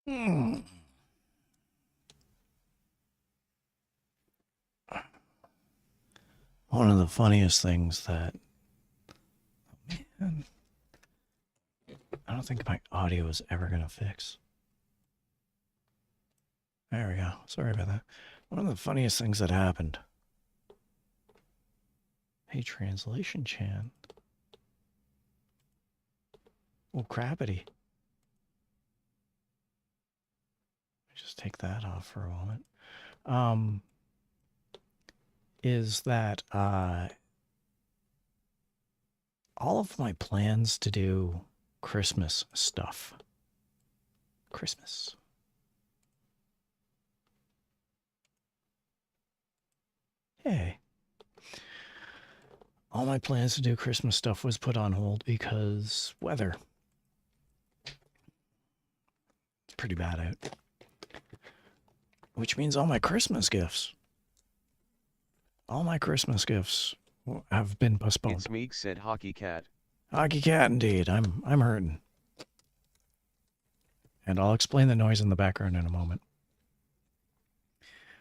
Hmm. One of the funniest things that, man, I don't think my audio is ever going to fix. There we go. Sorry about that. One of the funniest things that happened. Hey, translation Chan. Oh, crappity. Just take that off for a moment. Is that all of my plans to do Christmas stuff. Christmas. Hey. All my plans to do Christmas stuff was put on hold because weather. It's pretty bad out. Which means all my Christmas gifts. All my Christmas gifts have been postponed. It's Meek said Hockey Cat. Hockey Cat indeed. I'm hurting. And I'll explain the noise in the background in a moment.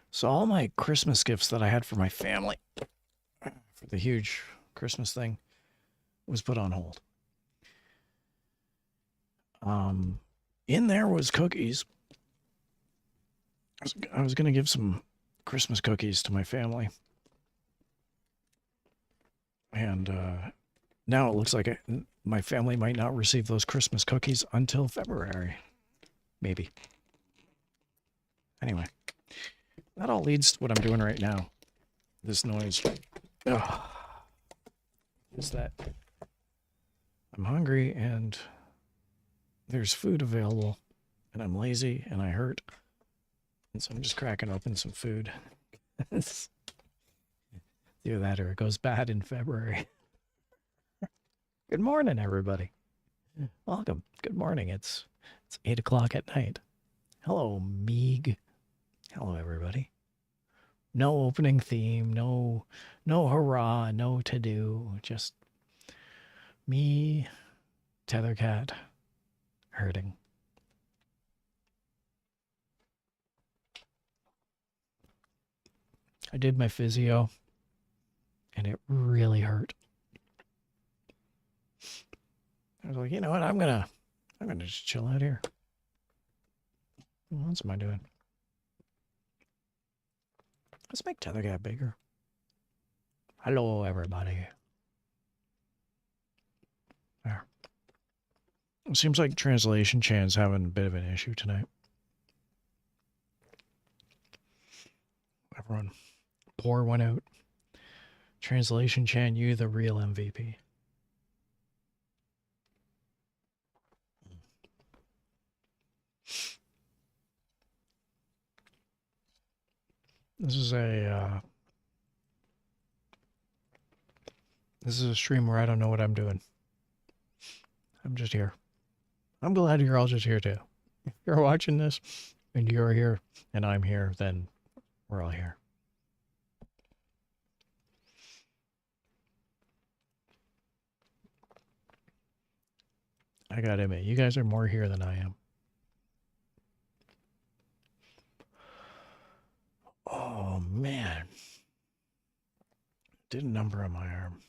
So all my Christmas gifts that I had for my family, for the huge Christmas thing, was put on hold. In there was cookies. I was going to give some Christmas cookies to my family. And now it looks like my family might not receive those Christmas cookies until February. Maybe. Anyway, that all leads to what I'm doing right now. This noise. Ugh. Is that I'm hungry and there's food available and I'm lazy and I hurt. And so I'm just cracking open some food. Either that or it goes bad in February. Good morning, everybody. Welcome. Good morning. It's 8 o'clock at night. Hello, Meeg. Hello, everybody. No opening theme, no hurrah, no to-do, just me, Tethercat, hurting. I did my physio, and it really hurt. I was like, you know what, I'm gonna just chill out here. What else am I doing? Let's make Tethercat bigger. Hello, everybody. There. It seems like translation Chan's having a bit of an issue tonight. Everyone, pour one out. Translation Chan, you the real MVP. This is a stream where I don't know what I'm doing. I'm just here. I'm glad you're all just here too. If you're watching this and you're here and I'm here, then we're all here. I gotta admit, you guys are more here than I am. Oh man. Did a number on my arm.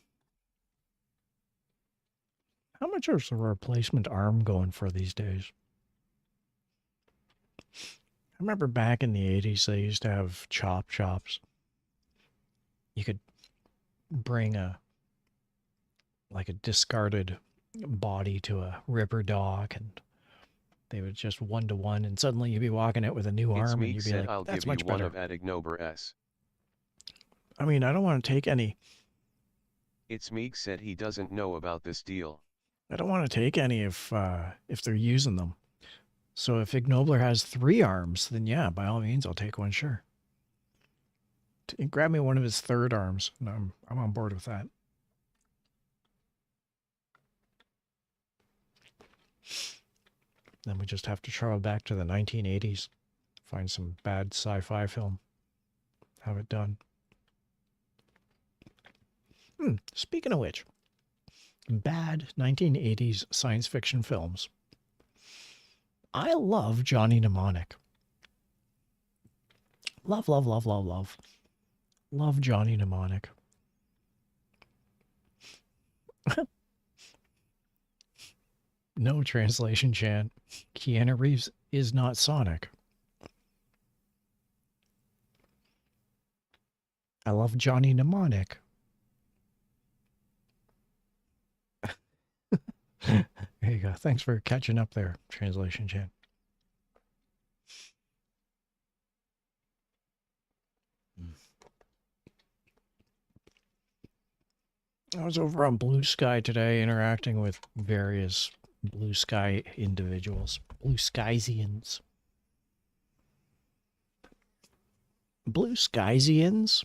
How much is a replacement arm going for these days? I remember back in the 80s, they used to have chop shops. You could bring a discarded body to a river dock and they would just one-to-one and suddenly you'd be walking out with a new arm and you'd be like, that's much better. I mean, I don't want to take any. It's Meek said he doesn't know about this deal. I don't want to take any if they're using them. So if Ignobler has 3 arms, then yeah, by all means, I'll take one, sure. Grab me one of his 3rd arms, and I'm on board with that. Then we just have to travel back to the 1980s, find some bad sci-fi film, have it done. Speaking of which, bad 1980s science fiction films. I love Johnny Mnemonic. Love, love, love, love, love. Love Johnny Mnemonic. No translation, Chan. Keanu Reeves is not Sonic. I love Johnny Mnemonic. There you go. Thanks for catching up there, translation, Chan. I was over on Blue Sky today interacting with various Blue Sky individuals. Blue Skysians. Blue Skysians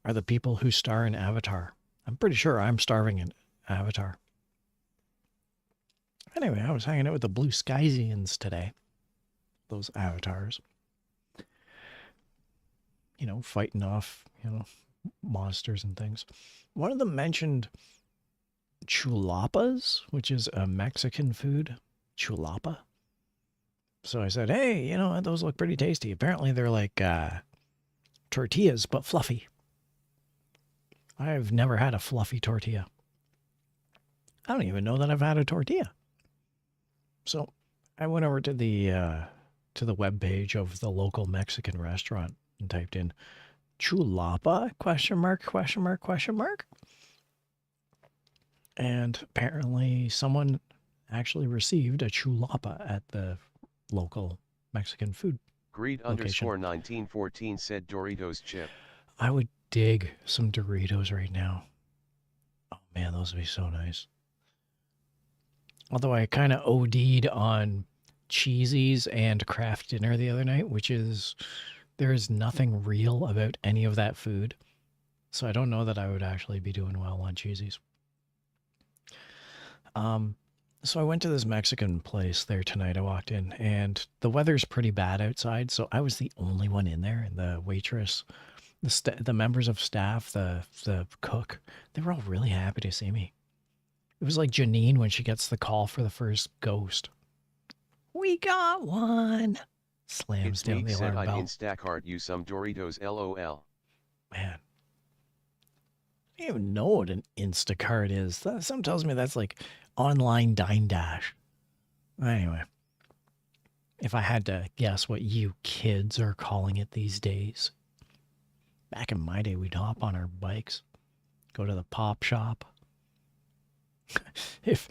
are the people who star in Avatar. I'm pretty sure I'm starring in Avatar. Anyway, I was hanging out with the Blue Skysians today. Those avatars. You know, fighting off, you know, monsters and things. One of them mentioned chulapas, which is a Mexican food. Chulapa. So I said, hey, you know, those look pretty tasty. Apparently they're like tortillas, but fluffy. I've never had a fluffy tortilla. I don't even know that I've had a tortilla. So I went over to the web page of the local Mexican restaurant and typed in chulapa, question mark, question mark, question mark. And apparently someone actually received a chulapa at the local Mexican food Greed location. underscore 1914 said Doritos chip. I would dig some Doritos right now. Oh man, those would be so nice. Although I kind of OD'd on cheesies and Kraft dinner the other night, which is, there is nothing real about any of that food. So I don't know that I would actually be doing well on cheesies. So I went to this Mexican place there tonight. I walked in and the weather's pretty bad outside. So I was the only one in there, and the waitress, the members of staff, the cook, they were all really happy to see me. It was like Janine when she gets the call for the first ghost. We got one. Slams down the alarm bell. I'd Instacart you some Doritos LOL. Man. I don't even know what an Instacart is. Something tells me that's like online Dine Dash. Anyway. If I had to guess what you kids are calling it these days. Back in my day, we'd hop on our bikes. Go to the pop shop. If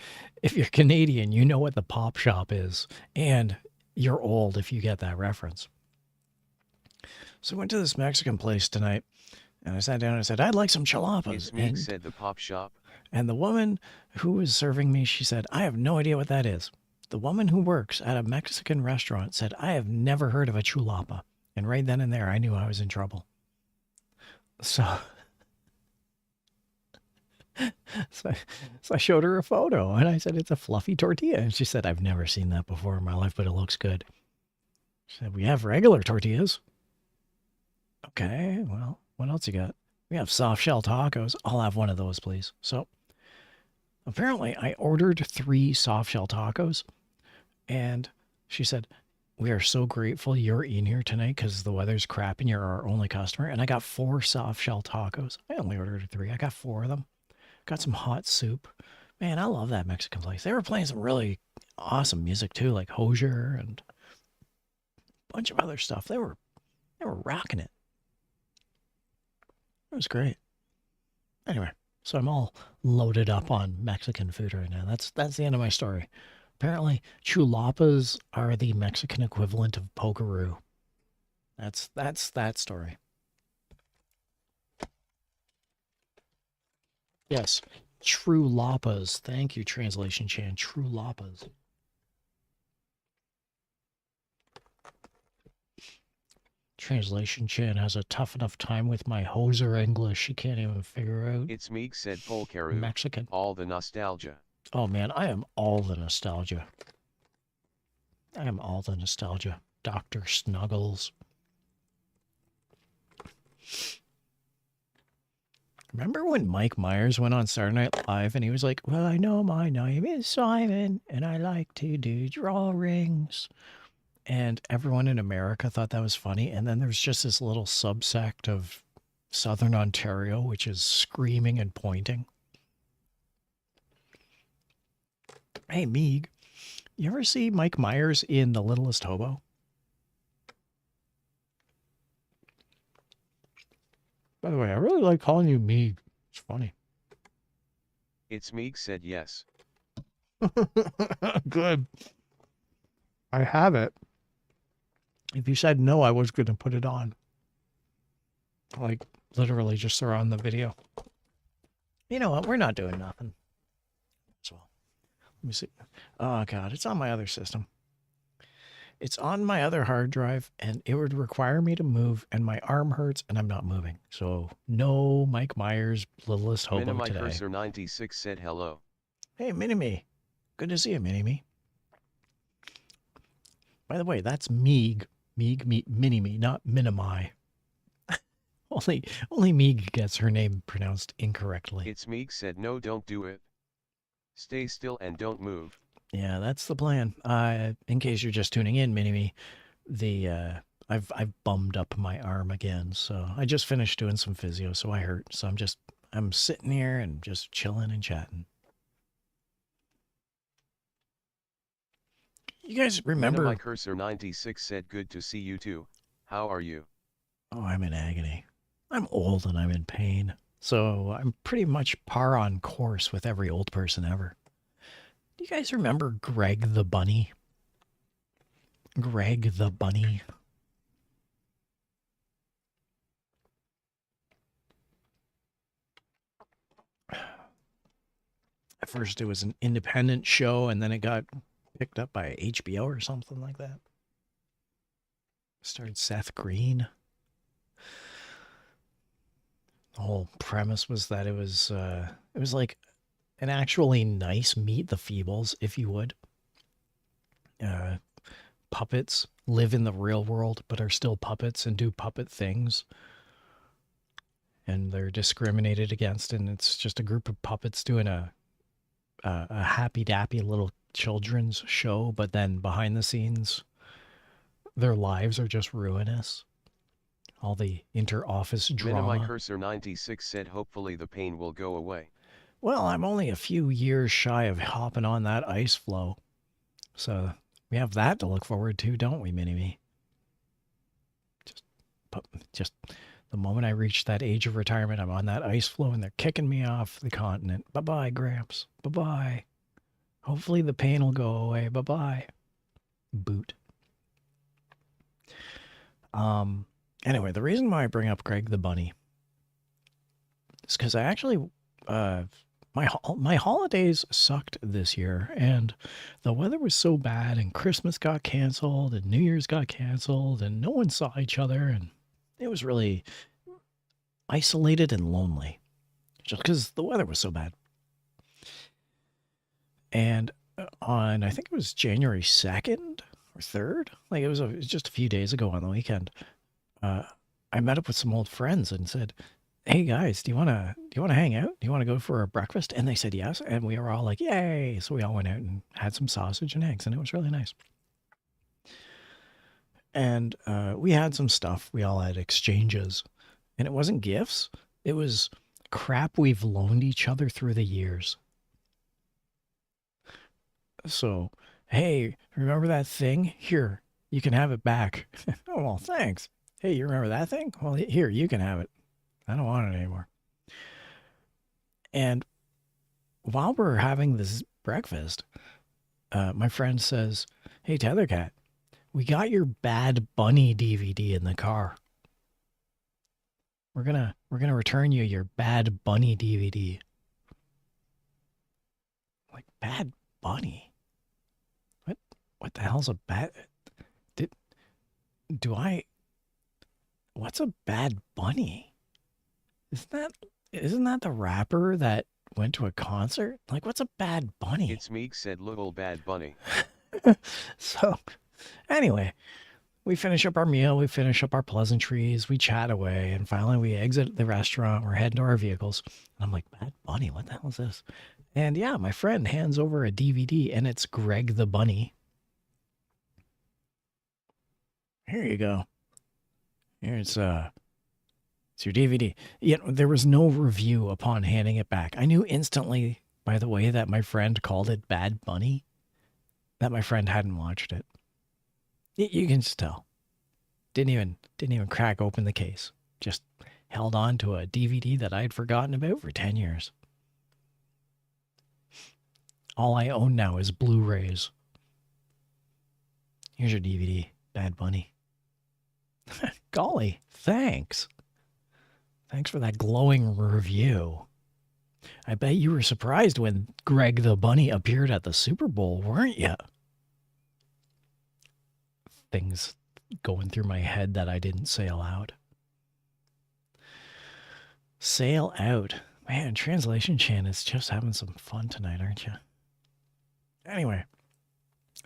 you're Canadian, you know what the pop shop is, and you're old if you get that reference. So I went to this Mexican place tonight, and I sat down and I said, I'd like some chulapas. And said the pop shop. And the woman who was serving me, she said, I have no idea what that is. The woman who works at a Mexican restaurant said, I have never heard of a chulapa. And right then and there, I knew I was in trouble. So I showed her a photo and I said, it's a fluffy tortilla. And she said, I've never seen that before in my life, but it looks good. She said, we have regular tortillas. Okay, well, what else you got? We have soft shell tacos. I'll have one of those, please. So apparently I ordered 3 soft shell tacos, and she said, we are so grateful you're in here tonight because the weather's crap and you're our only customer. And I got 4 soft shell tacos. I only ordered 3. I got 4 of them. Got some hot soup. Man, I love that Mexican place. They were playing some really awesome music too, like Hozier and a bunch of other stuff. They were rocking it. It was great. Anyway, so I'm all loaded up on Mexican food right now. That's the end of my story. Apparently, chulapas are the Mexican equivalent of pokeroo. That's that story. Yes, true lapas. Thank you, Translation Chan. True lapas. Translation Chan has a tough enough time with my hoser English. She can't even figure out. It's Meek said Polkaru. Mexican. All the nostalgia. Oh man, I am all the nostalgia. I am all the nostalgia. Dr. Snuggles. Remember when Mike Myers went on Saturday Night Live and he was like, well, I know my name is Simon and I like to do drawings. And everyone in America thought that was funny. And then there's just this little subsect of Southern Ontario, which is screaming and pointing. Hey, Meeg, you ever see Mike Myers in The Littlest Hobo? By the way, I really like calling you Meeg. It's funny. It's Meeg said yes. Good. I have it. If you said no, I was going to put it on. Like, literally just throw on the video. You know what? We're not doing nothing. So, let me see. Oh, God. It's on my other system. It's on my other hard drive, and it would require me to move, and my arm hurts, and I'm not moving. So, no Mike Myers, Littlest Hobo today. Minimicursor 96 said hello. Hey, Mini-Me. Good to see you, Mini-Me. By the way, that's Meeg. Mini-Me, not Minimi. Only Meeg gets her name pronounced incorrectly. It's Meeg said no, don't do it. Stay still and don't move. Yeah, that's the plan. In case you're just tuning in, Mini-Me, I've bummed up my arm again. So I just finished doing some physio, so I hurt. So I'm sitting here and just chilling and chatting. You guys remember? Minimicursor 96 said good to see you too. How are you? Oh, I'm in agony. I'm old and I'm in pain. So I'm pretty much par on course with every old person ever. Do you guys remember Greg the Bunny? Greg the Bunny. At first it was an independent show and then it got picked up by HBO or something like that. Starred Seth Green. The whole premise was that it was like an actually nice Meet the Feebles, if you would. Puppets live in the real world, but are still puppets and do puppet things. And they're discriminated against, and it's just a group of puppets doing a happy-dappy little children's show, but then behind the scenes, their lives are just ruinous. All the inter-office drama. Minimicursor 96 said hopefully the pain will go away. Well, I'm only a few years shy of hopping on that ice flow. So we have that to look forward to, don't we, Mini-Me? Just the moment I reach that age of retirement, I'm on that ice flow and they're kicking me off the continent. Bye-bye, Gramps. Bye-bye. Hopefully the pain will go away. Bye-bye. Boot. Anyway, the reason why I bring up Greg the Bunny is because I actually, my holidays sucked this year, and the weather was so bad, and Christmas got canceled, and New Year's got canceled, and no one saw each other, and it was really isolated and lonely, just because the weather was so bad. And on, I think it was January 2nd or 3rd, like it was just a few days ago on the weekend, I met up with some old friends and said, hey guys, do you want to hang out? Do you want to go for a breakfast? And they said yes. And we were all like, yay. So we all went out and had some sausage and eggs, and it was really nice. And we had some stuff. We all had exchanges, and it wasn't gifts. It was crap we've loaned each other through the years. So, hey, remember that thing? Here, you can have it back. Oh, well, thanks. Hey, you remember that thing? Well, here, you can have it. I don't want it anymore. And while we're having this breakfast, my friend says, hey, Tethercat, we got your Bad Bunny DVD in the car. We're gonna return you your Bad Bunny DVD. Like, Bad Bunny? What the hell's a bad... What's a Bad Bunny? Isn't that the rapper that went to a concert? Like, what's a Bad Bunny? It's Meeg said little Bad Bunny. So, anyway, we finish up our meal, we finish up our pleasantries, we chat away, and finally we exit the restaurant. We're heading to our vehicles. And I'm like, Bad Bunny, what the hell is this? And yeah, my friend hands over a DVD, and it's Greg the Bunny. Here you go. It's your DVD. You know, there was no review upon handing it back. I knew instantly, by the way that my friend called it Bad Bunny, that my friend hadn't watched it. You can just tell. Didn't even crack open the case. Just held on to a DVD that I had forgotten about for 10 years. All I own now is Blu-rays. Here's your DVD, Bad Bunny. Golly, thanks. Thanks for that glowing review. I bet you were surprised when Greg the Bunny appeared at the Super Bowl, weren't you? Things going through my head that I didn't say aloud. Sail out. Man, Translation Chan is just having some fun tonight, aren't you? Anyway,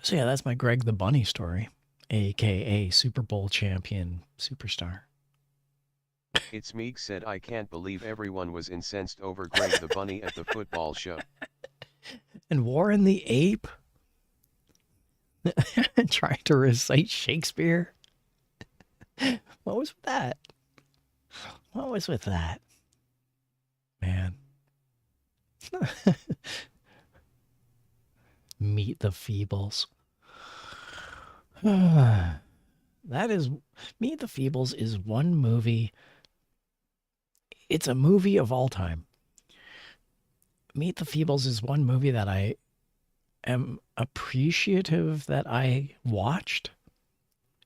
so yeah, that's my Greg the Bunny story, a.k.a. Super Bowl champion superstar. It's Meek said, I can't believe everyone was incensed over Greg the Bunny at the football show. And Warren the Ape trying to recite Shakespeare. What was with that? What was with that? Man. Meet the Feebles. That is, Meet the Feebles is one movie. It's a movie of all time. Meet the Feebles is one movie that I am appreciative that I watched.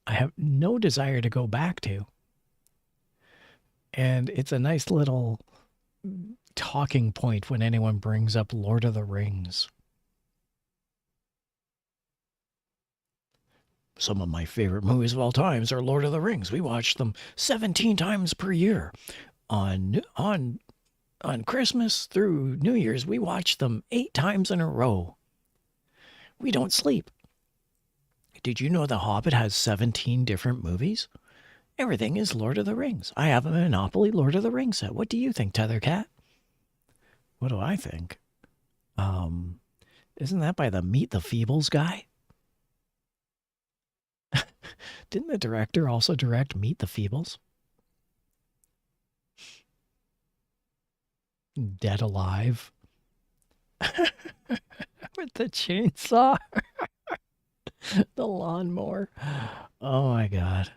I have no desire to go back to. And it's a nice little talking point when anyone brings up Lord of the Rings. Some of my favorite movies of all times are Lord of the Rings. We watch them 17 times per year. On Christmas through New Year's, we watch them 8 times in a row. We don't sleep. Did you know The Hobbit has 17 different movies? Everything is Lord of the Rings. I have a Monopoly Lord of the Rings set. What do you think, Tethercat? What do I think? Isn't that by the Meet the Feebles guy? Didn't the director also direct Meet the Feebles? Dead Alive. With the chainsaw. The lawnmower. Oh my God.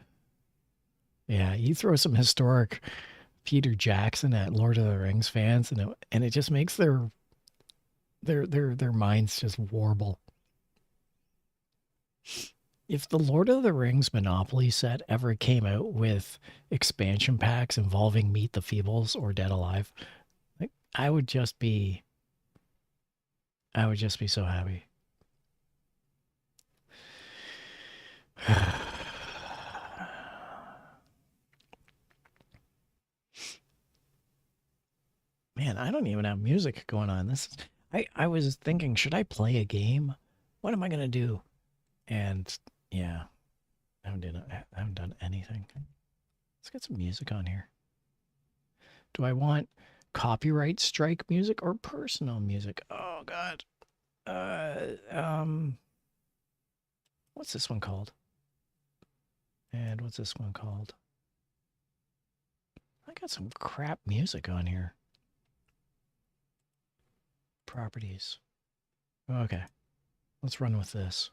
Yeah, you throw some historic Peter Jackson at Lord of the Rings fans, and it just makes their minds just warble. If the Lord of the Rings Monopoly set ever came out with expansion packs involving Meet the Feebles or Dead Alive, I would just be so happy. Man, I don't even have music going on. I was thinking, should I play a game? What am I gonna do? And yeah, I haven't done anything. Let's get some music on here. Do I want copyright strike music or personal music? Oh God. What's this one called? And what's this one called? I got some crap music on here. Properties. Okay. Let's run with this.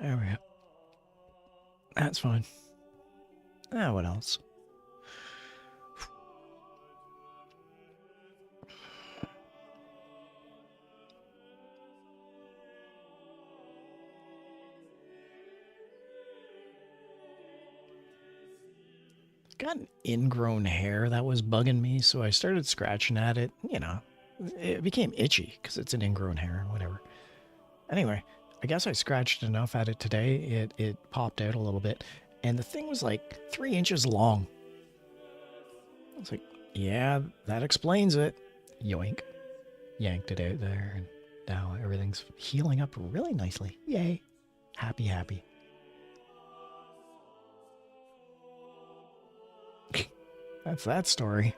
There we go. That's fine. Ah, what else? Got an ingrown hair that was bugging me, so I started scratching at it. You know, it became itchy because it's an ingrown hair, whatever. Anyway, I guess I scratched enough at it today. It popped out a little bit, and the thing was like 3 inches long. I was like, yeah, that explains it. Yoink. yanked it out there, and now everything's healing up really nicely. Yay. Happy, happy. That's that story.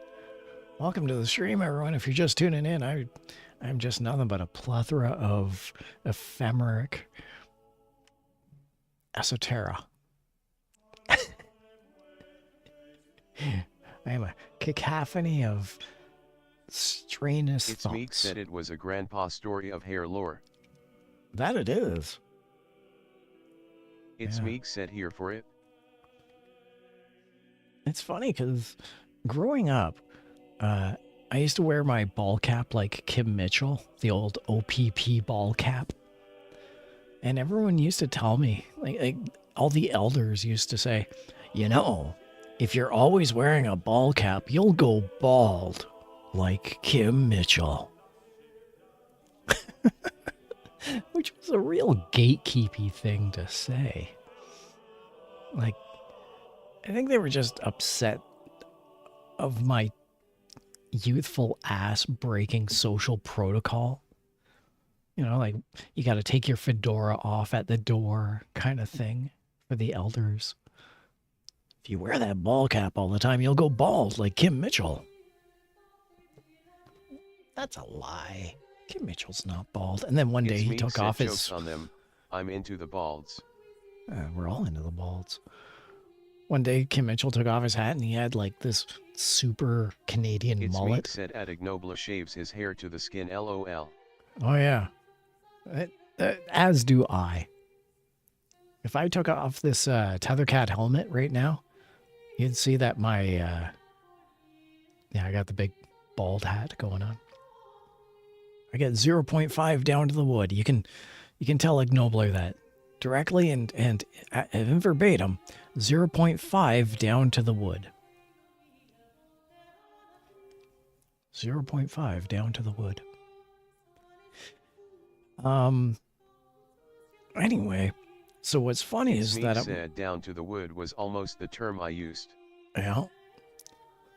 Welcome to the stream, everyone. If you're just tuning in, I'm just nothing but a plethora of ephemeric esoterica. I am a cacophony of strange It's thoughts. Meek said it was a grandpa story of hair lore. That it is. It's Yeah. Meek said here for it. It's funny because growing up, I used to wear my ball cap like Kim Mitchell, the old OPP ball cap. And everyone used to tell me, like all the elders used to say, you know, if you're always wearing a ball cap, you'll go bald like Kim Mitchell. Which was a real gatekeepy thing to say. Like, I think they were just upset of my youthful ass breaking social protocol. You know, like you got to take your fedora off at the door kind of thing for the elders. If you wear that ball cap all the time, you'll go bald like Kim Mitchell. That's a lie. Kim Mitchell's not bald. And then one day It's he Meek took said off jokes his... on them. I'm into the balds. We're all into the balds. One day Kim Mitchell took off his hat and he had like this super Canadian It's mullet. Meek said Adignobla shaves his hair to the skin LOL. Oh yeah. As do I. If I took off this Tethercat helmet right now, you'd see that my yeah, I got the big bald hat going on. I get 0.5 down to the wood. You can tell Ignobler that directly and in verbatim, 0.5 down to the wood. 0.5 down to the wood. Anyway, so what's funny is Meek that said down to the wood was almost the term I used. yeah.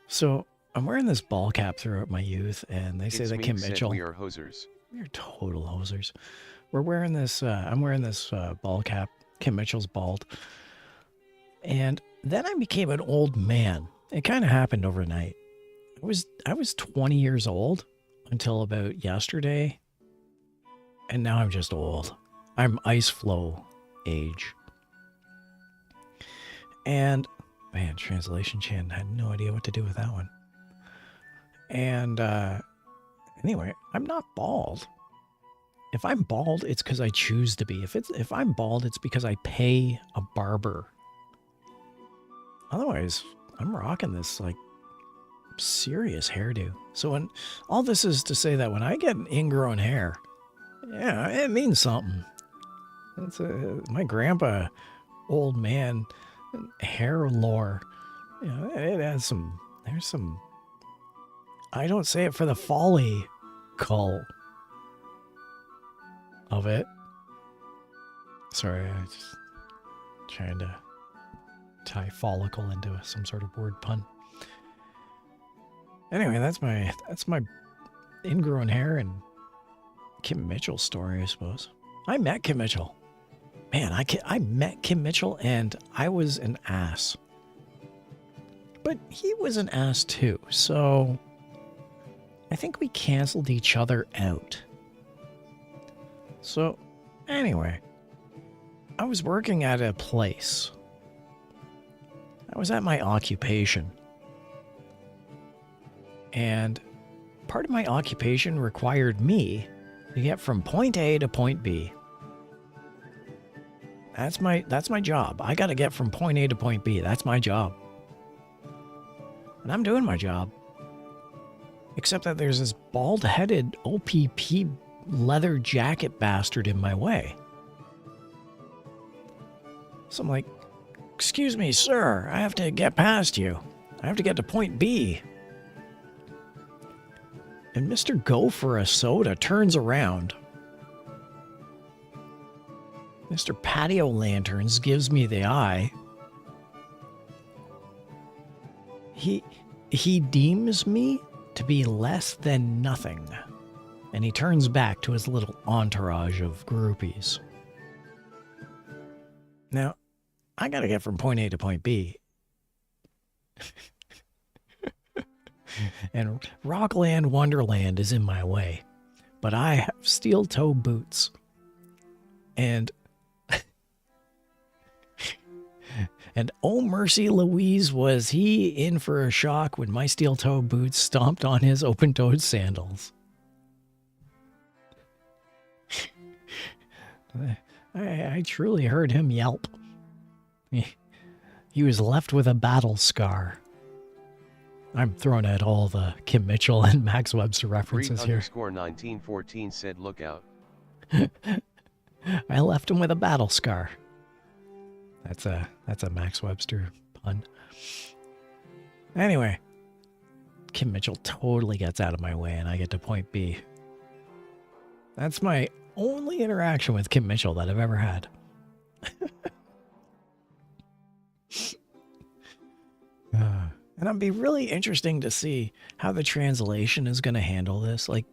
So I'm wearing this ball cap throughout my youth, and they say It's that Meek Kim said Mitchell. we are hosers. We're total hosers. We're wearing this. I'm wearing this ball cap. Kim Mitchell's bald, and then I became an old man. It kind of happened overnight. I was 20 years old until about yesterday, and now I'm just old. I'm ice flow age. And man, translation chan had no idea what to do with that one. And anyway, I'm not bald. If I'm bald, it's because I choose to be. If I'm bald, it's because I pay a barber. Otherwise, I'm rocking this like serious hairdo. So when all this is to say that when I get ingrown hair, yeah, it means something. It's my grandpa, old man, hair lore. You know, it has some. There's some. I don't say it for the folly call of it. Sorry, I just trying to tie follicle into some sort of word pun. Anyway, that's my ingrown hair and Kim Mitchell story, I suppose. I met Kim Mitchell. Man, I met Kim Mitchell and I was an ass. But he was an ass too, so I think we canceled each other out. So, anyway, I was working at a place. I was at my occupation. And part of my occupation required me to get from point A to point B. That's my job. I got to get from point A to point B. That's my job. And I'm doing my job. Except that there's this bald-headed OPP leather jacket bastard in my way. So I'm like, excuse me, sir, I have to get past you. I have to get to point B. And Mr. Go for a Soda turns around. Mr. Patio Lanterns gives me the eye. He deems me to be less than nothing. and he turns back to his little entourage of groupies. Now, I gotta get from point A to point B. And Rockland Wonderland is in my way. But I have steel-toe boots. And... and oh mercy Louise, was he in for a shock when my steel-toe boots stomped on his open-toed sandals. I truly heard him yelp. He was left with a battle scar. I'm throwing out all the Kim Mitchell and Max Webster references here. _1914 said look out. I left him with a battle scar. That's a Max Webster pun. Anyway, Kim Mitchell totally gets out of my way and I get to point B. That's my only interaction with Kim Mitchell that I've ever had. And it'd be really interesting to see how the translation is going to handle this. Like,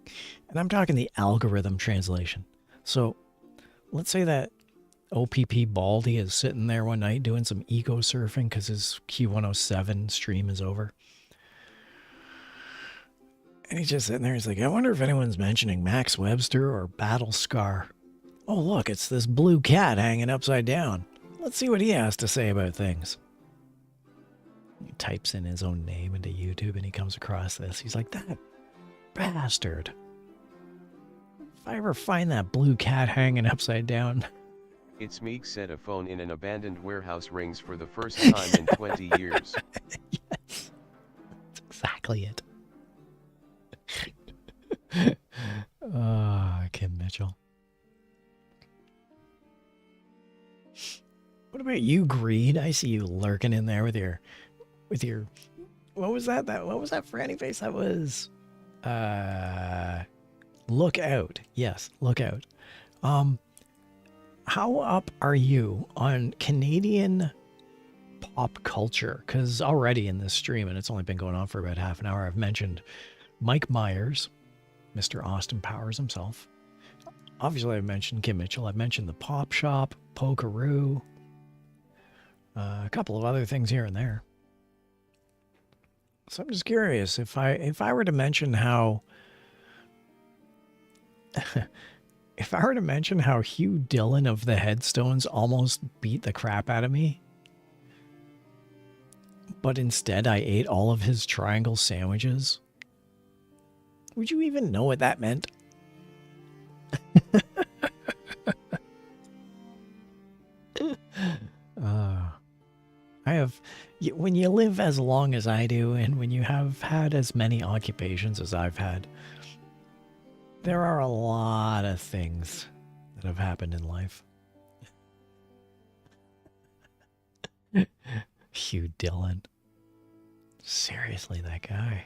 and I'm talking the algorithm translation. So let's say that OPP Baldy is sitting there one night doing some eco surfing because his Q107 stream is over. And he's just sitting there. He's like, I wonder if anyone's mentioning Max Webster or Battle Scar. Oh, look, it's this blue cat hanging upside down. Let's see what he has to say about things. He types in his own name into YouTube and he comes across this. He's like, that bastard. If I ever find that blue cat hanging upside down. It's Meek said a phone in an abandoned warehouse rings for the first time in 20 years. Yes. That's exactly it. Kim Mitchell. What about you, Greed? I see you lurking in there with your what was that? What was that franny face? That was Look Out. Yes, Look Out. How up are you on Canadian pop culture? Because already in this stream, and it's only been going on for about half an hour, I've mentioned Mike Myers, Mr. Austin Powers himself. Obviously, I've mentioned Kim Mitchell. I've mentioned the Pop Shop, Pokeroo, a couple of other things here and there. So I'm just curious if I were to mention how if I were to mention how Hugh Dillon of the Headstones almost beat the crap out of me, but instead I ate all of his triangle sandwiches, would you even know what that meant? When you live as long as I do, and when you have had as many occupations as I've had, there are a lot of things that have happened in life. Hugh Dillon. Seriously, that guy.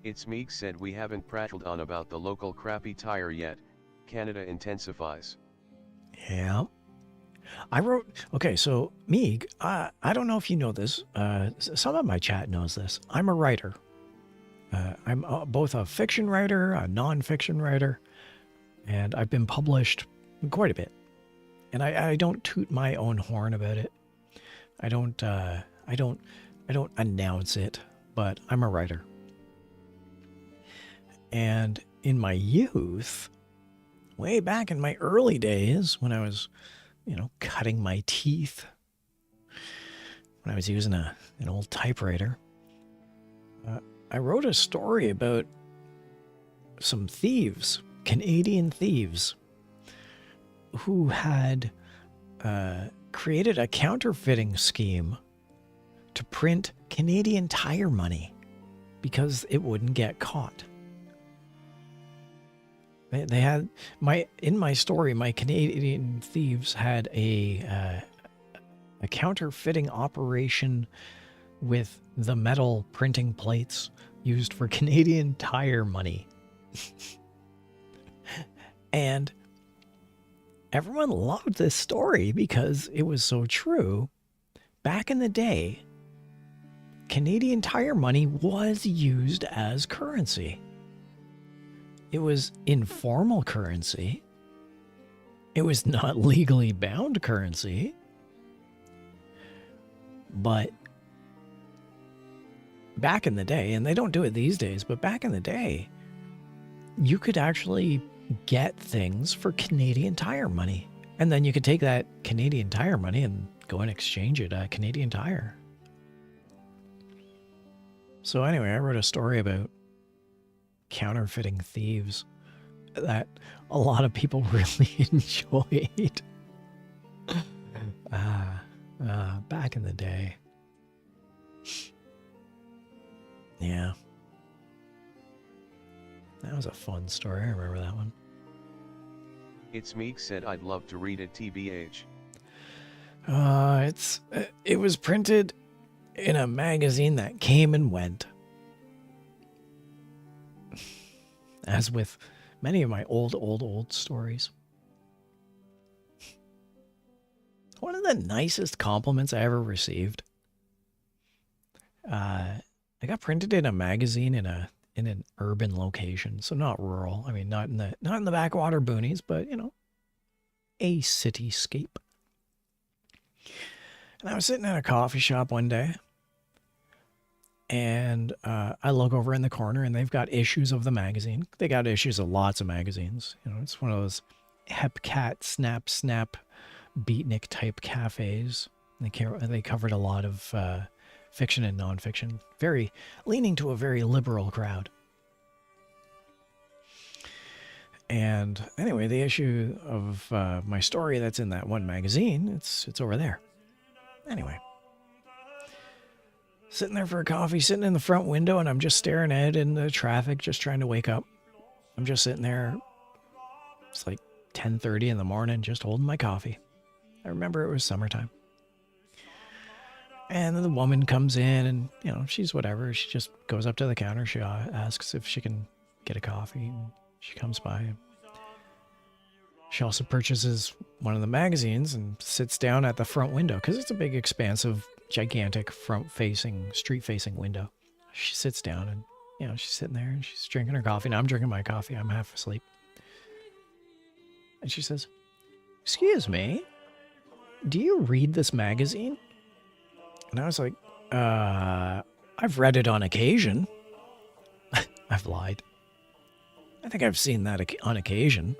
It's Meek said we haven't prattled on about the local crappy tire yet. Canada intensifies. Yeah. I wrote, okay, so Meek, I don't know if you know this. Some of my chat knows this. I'm a writer. I'm both a fiction writer, a non-fiction writer, and I've been published quite a bit. And I don't toot my own horn about it. I don't announce it, but I'm a writer. And in my youth, way back in my early days, when I was, cutting my teeth, when I was using an old typewriter, I wrote a story about some thieves, Canadian thieves, who had created a counterfeiting scheme to print Canadian Tire money because it wouldn't get caught. They had in my story, my Canadian thieves had a counterfeiting operation with the metal printing plates used for Canadian Tire money. And everyone loved this story because it was so true. Back in the day, Canadian Tire money was used as currency. It was informal currency. It was not legally bound currency. But back in the day, and they don't do it these days, but back in the day, you could actually get things for Canadian Tire money. And then you could take that Canadian Tire money and go and exchange it at Canadian Tire. So anyway, I wrote a story about counterfeiting thieves that a lot of people really enjoyed. Back in the day. Yeah. That was a fun story. I remember that one. It's Meek said I'd love to read it TBH. It was printed in a magazine that came and went. As with many of my old stories. One of the nicest compliments I ever received. I got printed in a magazine in an urban location, so not rural. I mean, not in the backwater boonies, but you know, a cityscape. And I was sitting at a coffee shop one day, and I look over in the corner, and they've got issues of the magazine. They got issues of lots of magazines. You know, it's one of those Hepcat, Snap, Beatnik type cafes. They covered a lot of fiction and nonfiction, very leaning to a very liberal crowd. And anyway, the issue of my story that's in that one magazine, it's over there. Anyway, sitting there for a coffee, sitting in the front window, and I'm just staring out into traffic, just trying to wake up. I'm just sitting there. It's like 10:30 in the morning, just holding my coffee. I remember it was summertime. And then the woman comes in and, you know, she's whatever. She just goes up to the counter. She asks if she can get a coffee. And she comes by. She also purchases one of the magazines and sits down at the front window because it's a big, expansive, gigantic front-facing, street-facing window. She sits down and, you know, she's sitting there and she's drinking her coffee. Now I'm drinking my coffee. I'm half asleep. And she says, "Excuse me, do you read this magazine?" And I was like, I've read it on occasion. I've lied. I think I've seen that on occasion.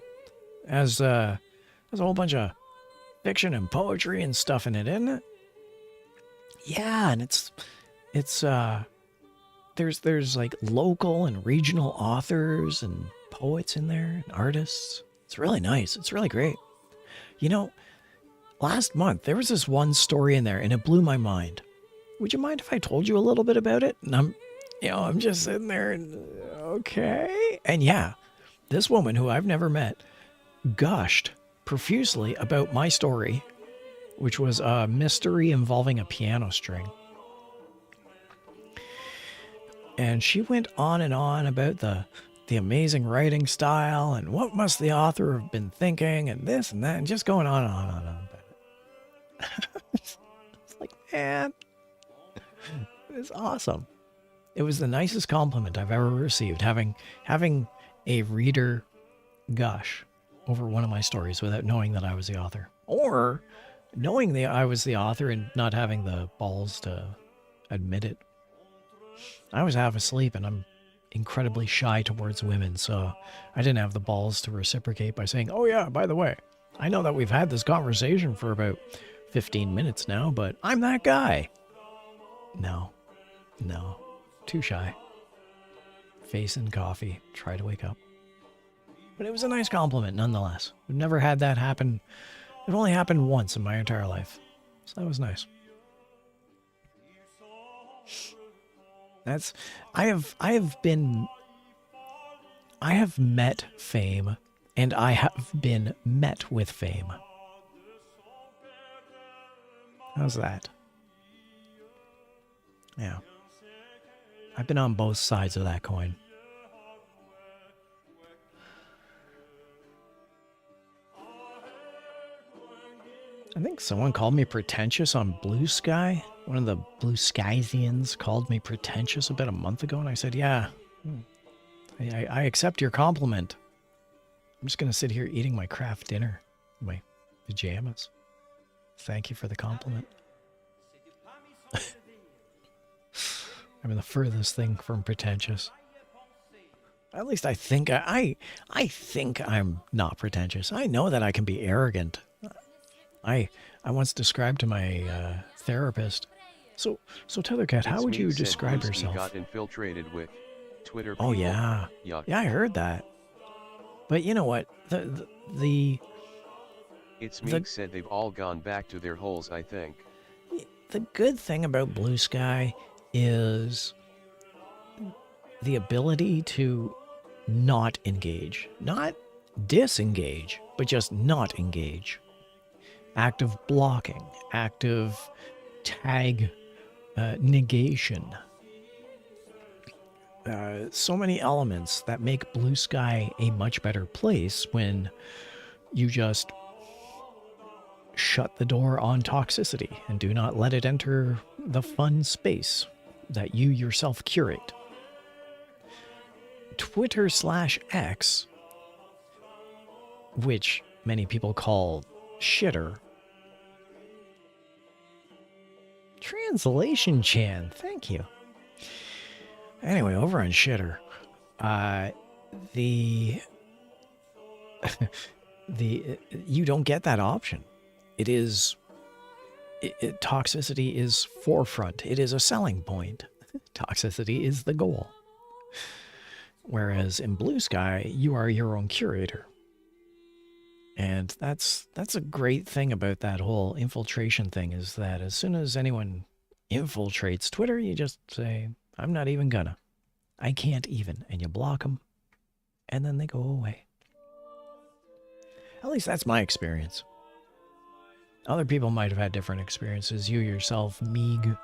There's a whole bunch of fiction and poetry and stuff in it, isn't it? Yeah, and there's like local and regional authors and poets in there and artists. It's really nice. It's really great. You know, last month there was this one story in there and it blew my mind. Would you mind if I told you a little bit about it? And I'm just sitting there and okay. And yeah, this woman who I've never met gushed profusely about my story, which was a mystery involving a piano string. And she went on and on about the amazing writing style and what must the author have been thinking and this and that and just going on and on and on about it. It's like, man, it's awesome. It was the nicest compliment I've ever received, having a reader gush over one of my stories without knowing that I was the author, or knowing that I was the author and not having the balls to admit it. I was half asleep and I'm incredibly shy towards women, so I didn't have the balls to reciprocate by saying, "Oh yeah, by the way, I know that we've had this conversation for about 15 minutes now, but I'm that guy." No, too shy. Face and coffee, try to wake up. But it was a nice compliment nonetheless. I've never had that happen. It only happened once in my entire life, so that was nice. I have met fame, and I have been met with fame. How's that? Yeah. I've been on both sides of that coin. I think someone called me pretentious on Blue Sky. One of the Blue Skysians called me pretentious about a month ago, and I said, yeah, I accept your compliment. I'm just going to sit here eating my craft dinner in my pajamas. Thank you for the compliment. I'm the furthest thing from pretentious. At least I think I think I'm not pretentious. I know that I can be arrogant. I once described to my therapist. So Tethercat, how would you describe yourself? Got infiltrated with Twitter oh people. yeah, Yuck. yeah, I heard that. But you know what? It's Meek said they've all gone back to their holes, I think. The good thing about Blue Sky is the ability to not engage. Not disengage, but just not engage. Active blocking, active tag negation. So many elements that make Blue Sky a much better place when you just shut the door on toxicity and do not let it enter the fun space that you yourself curate. Twitter/X, which many people call shitter. Translation Chan, thank you. Anyway, over on shitter, you don't get that option. It is toxicity is forefront. It is a selling point. Toxicity is the goal. Whereas in Blue Sky, you are your own curator. And that's a great thing about that whole infiltration thing, is that as soon as anyone infiltrates Twitter, you just say, I'm not even gonna. I can't even. And you block them. And then they go away. At least that's my experience. Other people might have had different experiences. You yourself, Meeg,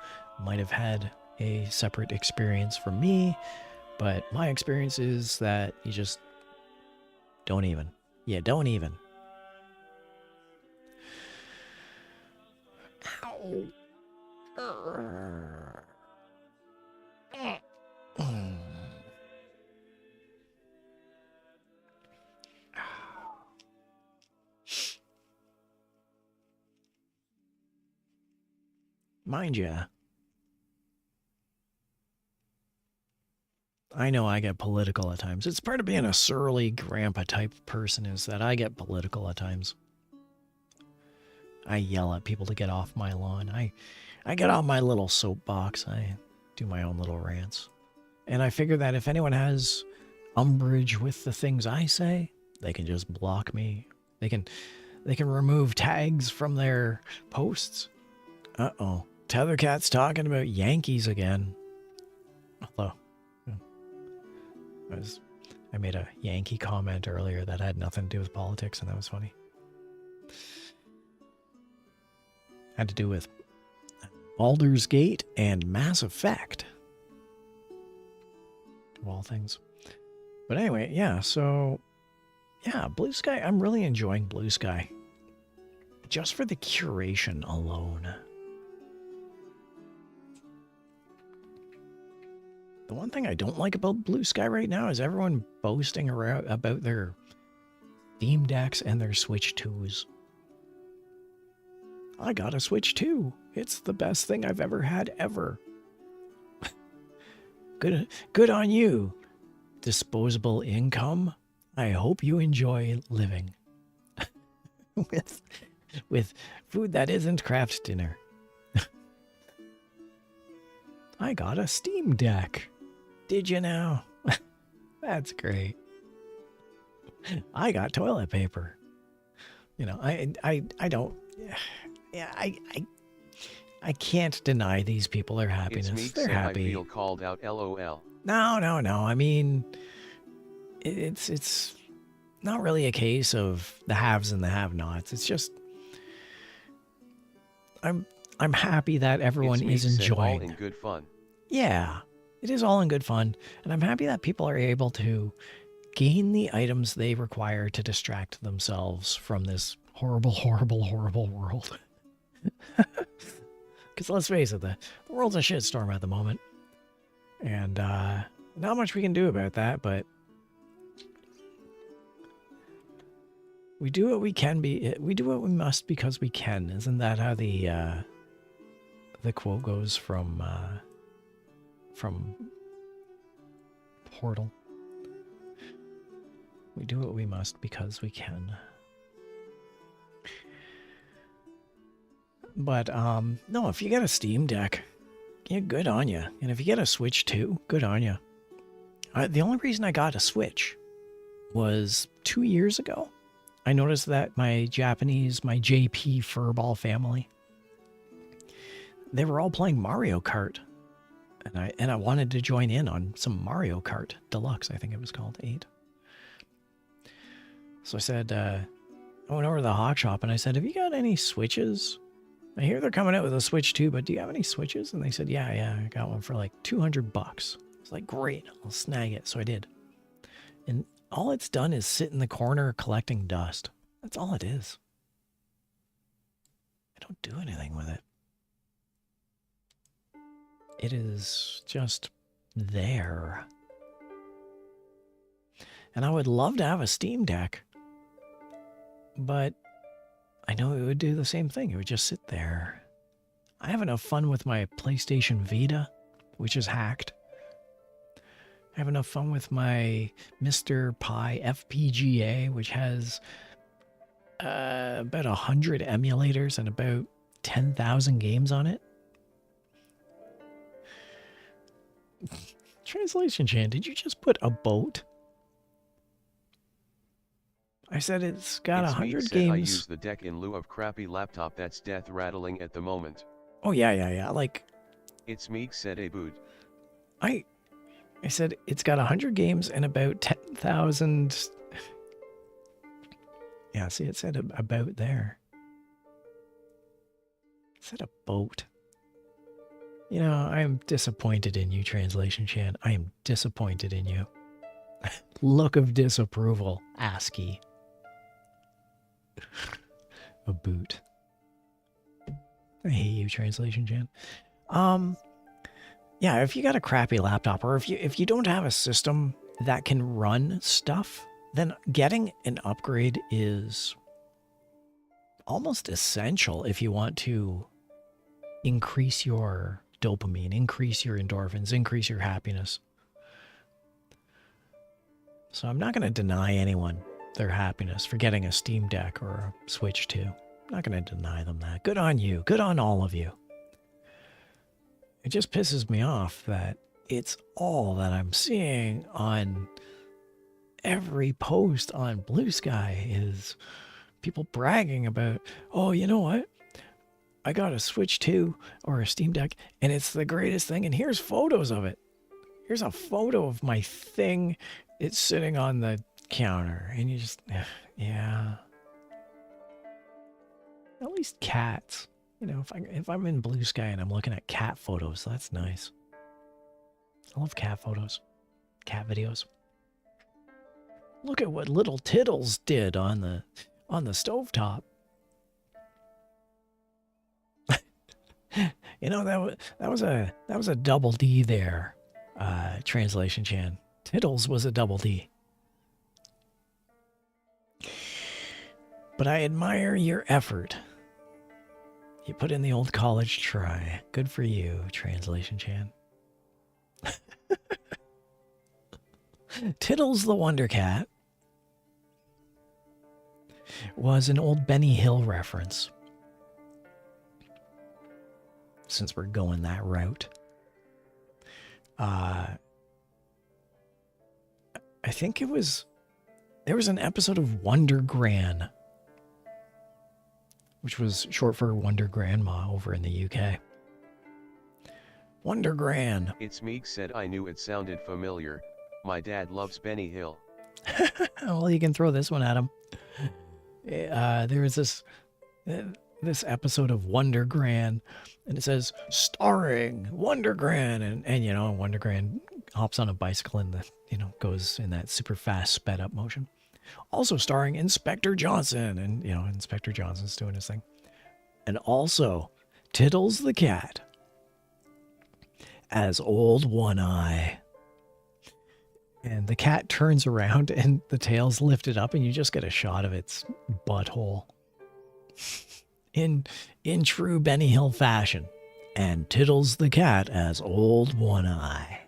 might have had a separate experience from me. But my experience is that you just don't even. Yeah, don't even. Ow. Mind ya, I know I get political at times. It's part of being a surly grandpa type person, is that I get political at times. I yell at people to get off my lawn. I get on my little soapbox. I do my own little rants. And I figure that if anyone has umbrage with the things I say, they can just block me. They can remove tags from their posts. Uh-oh. Tethercat's talking about Yankees again. Although, I made a Yankee comment earlier that had nothing to do with politics, and that was funny. Had to do with Baldur's Gate and Mass Effect, of all things. But anyway, yeah, so, yeah, Blue Sky, I'm really enjoying Blue Sky. Just for the curation alone. The one thing I don't like about Blue Sky right now is everyone boasting around about their Steam Decks and their Switch 2s. I got a Switch 2. It's the best thing I've ever had, ever. Good on you. Disposable income. I hope you enjoy living. with food that isn't craft dinner. I got a Steam Deck. Did you now? That's great. I got toilet paper. You know, I don't. Yeah, I can't deny these people their happiness. They're happy. I feel called out. LOL. No. I mean, it's not really a case of the haves and the have-nots. It's just I'm happy that everyone is enjoying. All in good fun. Yeah, it is all in good fun, and I'm happy that people are able to gain the items they require to distract themselves from this horrible, horrible, horrible world. Because let's face it, the world's a shitstorm at the moment, and not much we can do about that, but We do what we can be. We do what we must because we can. Isn't that how the quote goes from Portal? We do what we must because we can. But no, if you get a Steam Deck, yeah, good on you. And if you get a Switch too, good on you. The only reason I got a Switch was 2 years ago. I noticed that my JP Furball family, they were all playing Mario Kart. And I wanted to join in on some Mario Kart Deluxe, I think it was called 8. So I said, I went over to the Hot Shop and I said, have you got any Switches? I hear they're coming out with a Switch too, but do you have any Switches? And they said, yeah, I got one for like $200. I was like, great, I'll snag it. So I did. And all it's done is sit in the corner collecting dust. That's all it is. I don't do anything with it. It is just there. And I would love to have a Steam Deck, but I know it would do the same thing. It would just sit there. I have enough fun with my PlayStation Vita, which is hacked. I have enough fun with my Mr. Pi FPGA, which has about 100 emulators and about 10,000 games on it. Translation Chan, did you just put a boat? I said it's got 100 games. I use the deck in lieu of crappy laptop that's death rattling at the moment. Oh yeah. Like, It's Meek said a boot. I said it's got 100 games and about 10,000. Yeah, see, it said about there. It said a boat. You know, I am disappointed in you, Translation Chan. I am disappointed in you. Look of disapproval, ASCII. A boot. I hate you, Translation Chan. Yeah, if you got a crappy laptop, or if you don't have a system that can run stuff, then getting an upgrade is almost essential if you want to increase your dopamine, increase your endorphins, increase your happiness. So I'm not going to deny anyone their happiness for getting a Steam Deck or a Switch 2. I'm not going to deny them that. Good on you. Good on all of you. It just pisses me off that it's all that I'm seeing on every post on Blue Sky is people bragging about, oh, you know what? I got a Switch 2 or a Steam Deck and it's the greatest thing. And here's photos of it. Here's a photo of my thing. It's sitting on the counter and you just, yeah. At least cats. You know, if I'm in Blue Sky and I'm looking at cat photos, that's nice. I love cat photos, cat videos. Look at what little Tiddles did on the stovetop. You know, that was a double D there. Translation Chan. Tiddles was a double D. But I admire your effort. You put in the old college try. Good for you, Translation Chan. Tiddles the Wonder Cat was an old Benny Hill reference. Since we're going that route. I think there was an episode of Wonder Gran, which was short for Wonder Grandma over in the UK. Wonder Gran. It's Meek said I knew it sounded familiar. My dad loves Benny Hill. Well, you can throw this one at him. There was this episode of Wonder Gran, and it says starring Wonder Gran, and you know, Wonder Gran hops on a bicycle and goes in that super fast sped up motion. Also starring Inspector Johnson, and you know, Inspector Johnson's doing his thing. And also Tiddles the cat as Old One Eye. And the cat turns around and the tail's lifted up and you just get a shot of its butthole. In true Benny Hill fashion. And Tittles the cat as Old One Eye.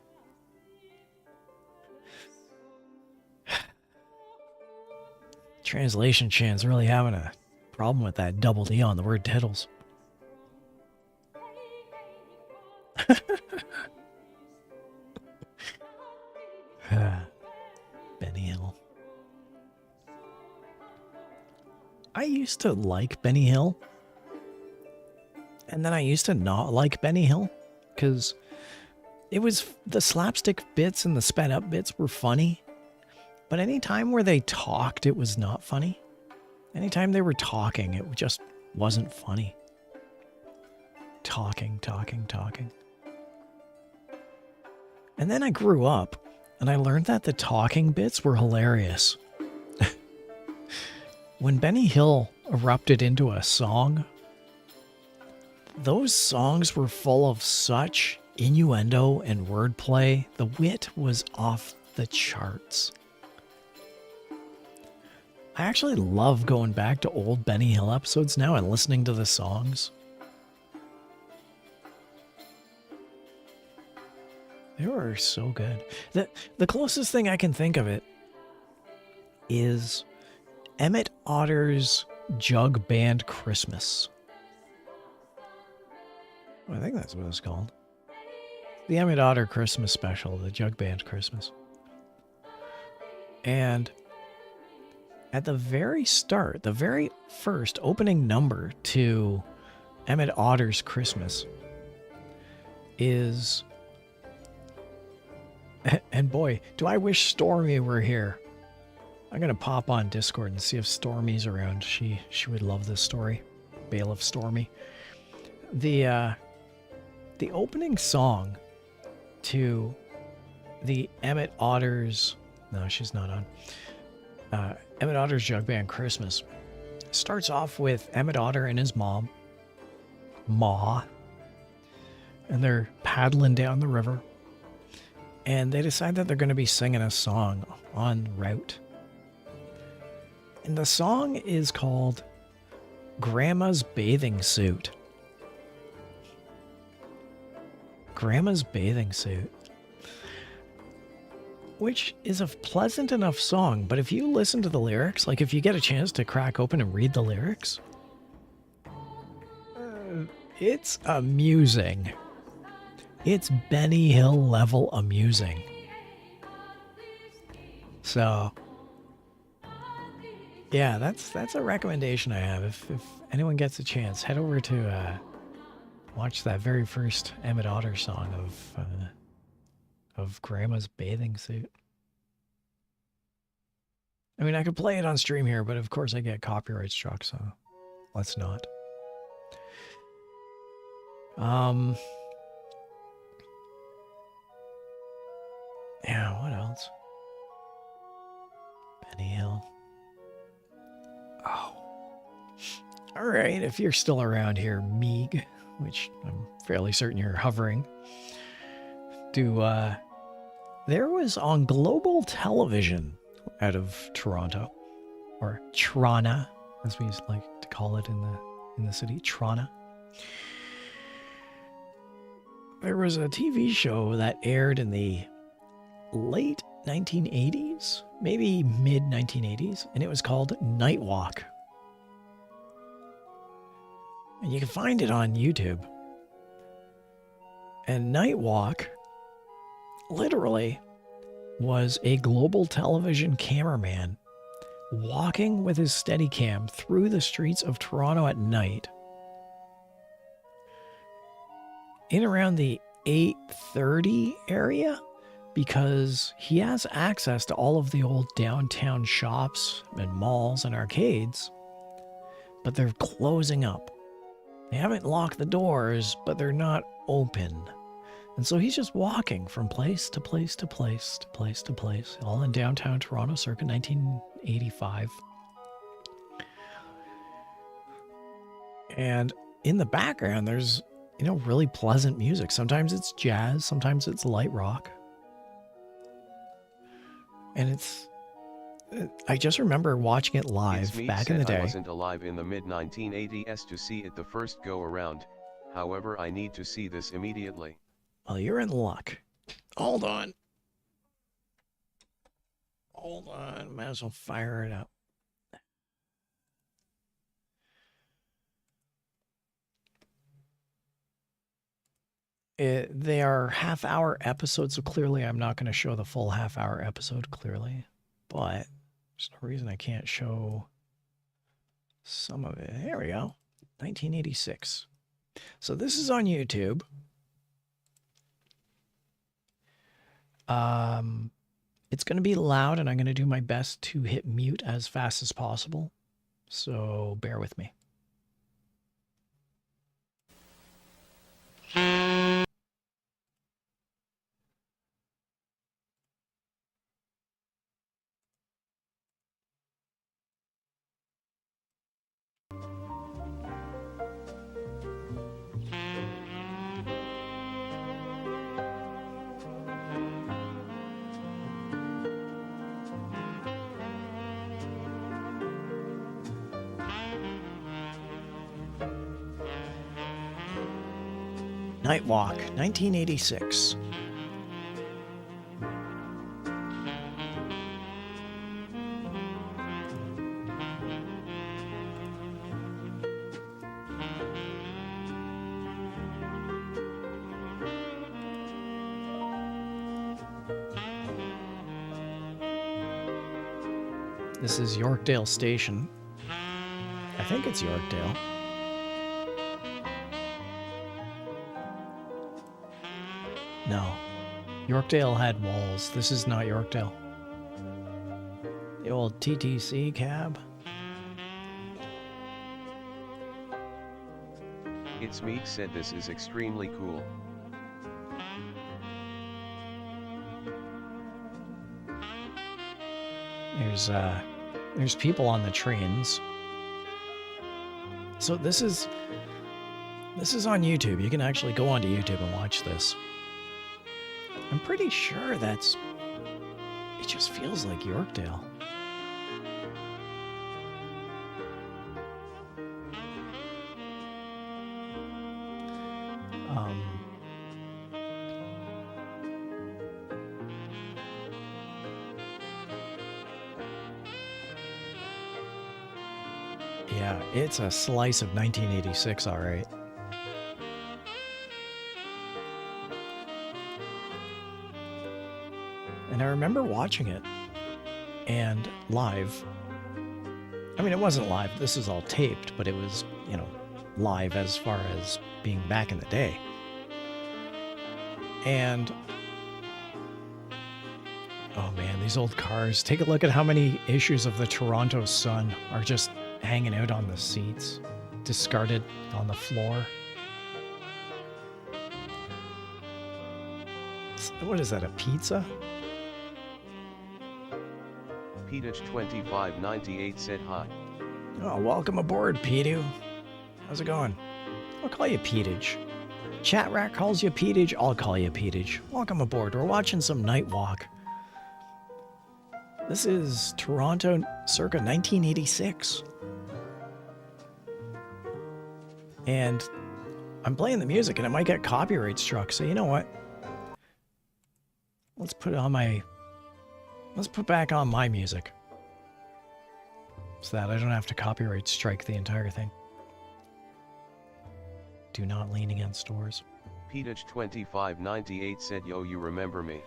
Translation Chan's really having a problem with that double D on the word Tittles. Benny Hill. I used to like Benny Hill. And then I used to not like Benny Hill. Because it was the slapstick bits and the sped up bits were funny. But any time where they talked, it was not funny. Anytime they were talking, it just wasn't funny. Talking. And then I grew up, and I learned that the talking bits were hilarious. When Benny Hill erupted into a song, those songs were full of such innuendo and wordplay. The wit was off the charts. I actually love going back to old Benny Hill episodes now and listening to the songs. They were so good. The closest thing I can think of it is Emmett Otter's Jug Band Christmas. I think that's what it's called. The Emmett Otter Christmas special, the Jug Band Christmas. And at the very start, the very first opening number to Emmett Otter's Christmas is... And boy, do I wish Stormy were here. I'm going to pop on Discord and see if Stormy's around. She would love this story. Bailiff Stormy. The opening song to the Emmett Otter's... No, she's not on. Emmett Otter's Jug Band Christmas starts off with Emmett Otter and his mom, Ma, and they're paddling down the river. And they decide that they're going to be singing a song en route. And the song is called Grandma's Bathing Suit. Grandma's Bathing Suit. Which is a pleasant enough song, but if you listen to the lyrics, like if you get a chance to crack open and read the lyrics, it's amusing. It's Benny Hill level amusing. So, yeah, that's a recommendation I have. If anyone gets a chance, head over to watch that very first Emmett Otter song of Grandma's Bathing Suit. I mean, I could play it on stream here, but of course I get copyright struck, so let's not. Yeah, what else? Benny Hill. Oh. Alright, if you're still around here, Meeg, which I'm fairly certain you're hovering, there was on global television out of Toronto, or Toronto, as we like to call it in the city, Toronto. There was a TV show that aired in the late 1980s, maybe mid 1980s, and it was called Night Walk. And you can find it on YouTube. And Night Walk literally was a global television cameraman walking with his Steadicam through the streets of Toronto at night in around the 8:30 area, because he has access to all of the old downtown shops and malls and arcades, but they're closing up. They haven't locked the doors, but they're not open. And so he's just walking from place to place to place to place to place, all in downtown Toronto circa 1985. And in the background, there's, really pleasant music. Sometimes it's jazz, sometimes it's light rock. And it's... I just remember watching it live back in the day. I wasn't alive in the mid-1980s to see it the first go around, however I need to see this immediately. Well, you're in luck. Hold on. Hold on. Might as well fire it up. They are half-hour episodes, so clearly I'm not going to show the full half-hour episode, clearly. But there's no reason I can't show some of it. There we go. 1986. So this is on YouTube. It's going to be loud, and I'm going to do my best to hit mute as fast as possible. So bear with me. Night Walk, 1986. This is Yorkdale Station. I think it's Yorkdale. No. Yorkdale had walls. This is not Yorkdale. The old TTC cab. It's Meek said this is extremely cool. There's people on the trains. So this is on YouTube. You can actually go onto YouTube and watch this. I'm pretty sure it just feels like Yorkdale. Yeah, it's a slice of 1986, all right. And I remember watching it, and live. I mean, it wasn't live. This is all taped, but it was, you know, live as far as being back in the day. And, oh man, these old cars. Take a look at how many issues of the Toronto Sun are just hanging out on the seats, discarded on the floor. What is that, a pizza? Petich2598 said hi. Oh, welcome aboard, Petu. How's it going? I'll call you Petage. Chat Rat calls you Petage, I'll call you Petage. Welcome aboard. We're watching some Night Walk. This is Toronto circa 1986. And I'm playing the music and it might get copyright struck, so you know what? Let's put back on my music. So that I don't have to copyright strike the entire thing. Do not lean against doors. Petich2598 said, yo, you remember me?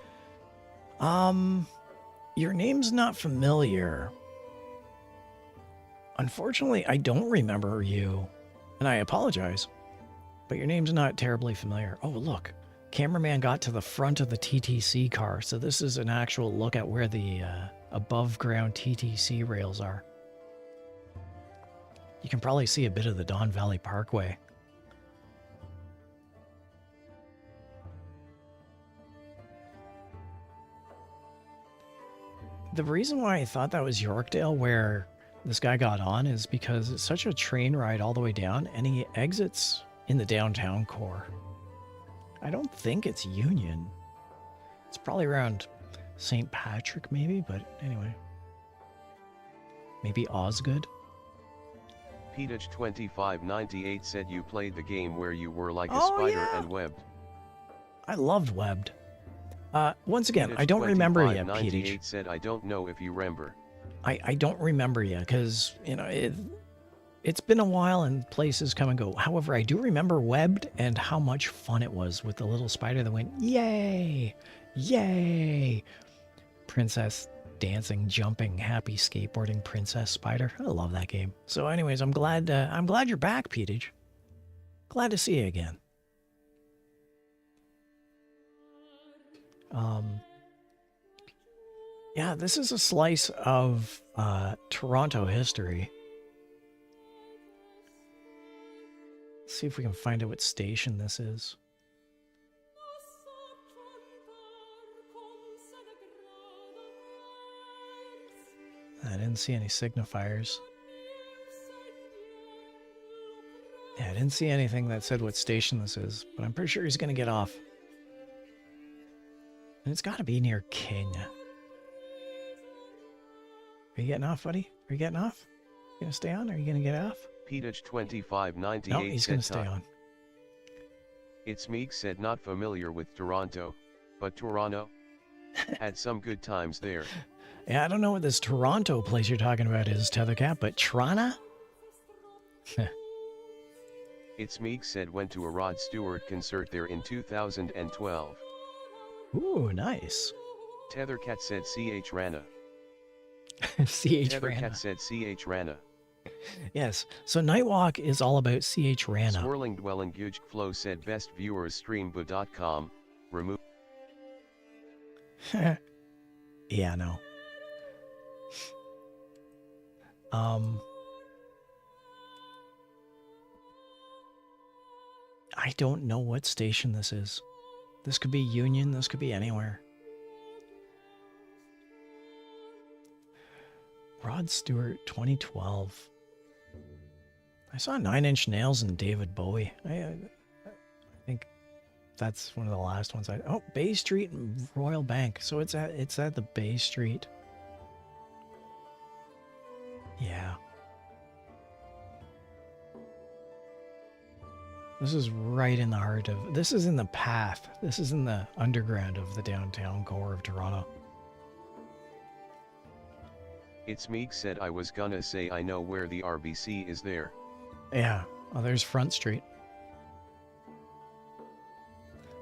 Your name's not familiar. Unfortunately, I don't remember you. And I apologize. But your name's not terribly familiar. Oh, look. Cameraman got to the front of the TTC car. So this is an actual look at where the above-ground TTC rails are. You can probably see a bit of the Don Valley Parkway. The reason why I thought that was Yorkdale where this guy got on is because it's such a train ride all the way down and he exits in the downtown core. I don't think it's Union. It's probably around St. Patrick, maybe, but anyway. Maybe Osgood. Petage2598 said you played the game where you were like a Oh, spider yeah. and webbed. I loved Webbed. Once again, I don't remember yet, Petage. Petage said I don't know if you remember. I don't remember yet, because, you know, it's been a while and places come and go. However, I do remember Webbed and how much fun it was with the little spider that went, yay, yay. Princess dancing, jumping, happy skateboarding princess spider. I love that game. So anyways, I'm glad you're back, Petage. Glad to see you again. Yeah, this is a slice of Toronto history. Let's see if we can find out what station this is. I didn't see any signifiers. Yeah, I didn't see anything that said what station this is, but I'm pretty sure he's going to get off. And it's got to be near King. Are you getting off, buddy? Are you getting off? You going to stay on? Or are you going to get off? Petage2598 No, he's going to stay time. on. It's Meek said not familiar with Toronto, but Toronto. Had some good times there. Yeah, I don't know what this Toronto place you're talking about is, Tethercat, but Trana? It's Meek said went to a Rod Stewart concert there in 2012. Ooh, nice. Tethercat said CH Rana. CH Tethercat Rana. said CH Rana. Yes, so Nightwalk is all about CH Rana. Swirling Dwelling Guj Flow said best viewers stream.com. Remove. Yeah, no. I don't know what station this is. This could be Union, this could be anywhere. Rod Stewart, 2012. I saw 9 Inch Nails and David Bowie. I think that's one of the last ones I... Oh, Bay Street and Royal Bank. So it's at the Bay Street. Yeah. This is right in the heart of... This is in the path. This is in the underground of the downtown core of Toronto. It's Meek said I was gonna say I know where the RBC is there. Yeah. Oh, there's Front Street.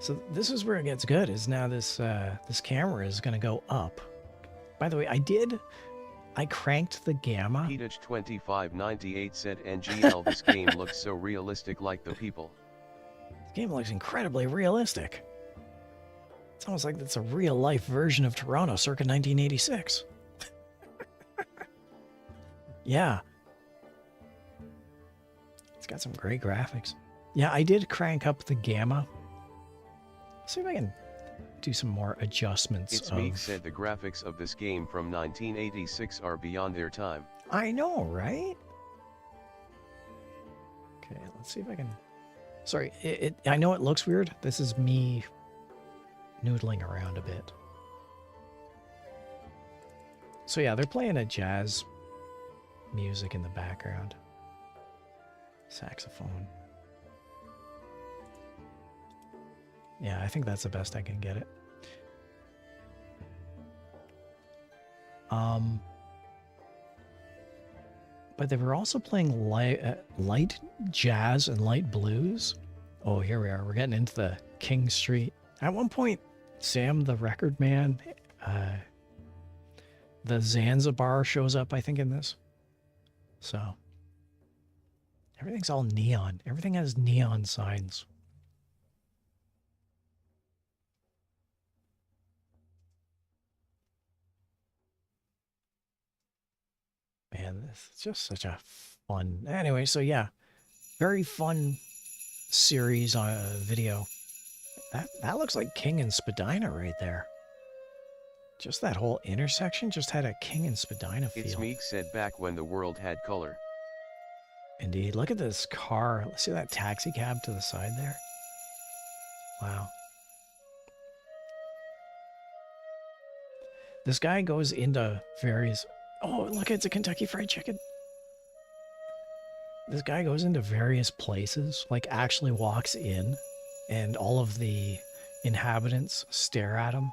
So this is where it gets good, is now this camera is going to go up. By the way, I cranked the gamma. Petage2598 said NGL this game looks so realistic like the people. This game looks incredibly realistic. It's almost like it's a real-life version of Toronto circa 1986. Yeah. It's got some great graphics. Yeah, I did crank up the gamma. Let's see if I can do some more adjustments. It's Meek said the graphics of this game from 1986 are beyond their time. I know, right? Okay, let's see if I can... Sorry, I know it looks weird. This is me noodling around a bit. So yeah, they're playing a jazz music in the background. Saxophone. Yeah, I think that's the best I can get it. But they were also playing light jazz and light blues. Oh, here we are. We're getting into the King Street. At one point, Sam the Record Man, the Zanzibar shows up, I think, in this. So, everything's all neon. Everything has neon signs. Man, this is just such a fun... Anyway, so yeah. Very fun series on a video. That looks like King and Spadina right there. Just that whole intersection just had a King and Spadina feel. It's Meek said back when the world had color. Indeed. Look at this car. Let's see that taxi cab to the side there. Wow. This guy goes into various... Oh, look, it's a Kentucky Fried Chicken. This guy goes into various places, like actually walks in, and all of the inhabitants stare at him.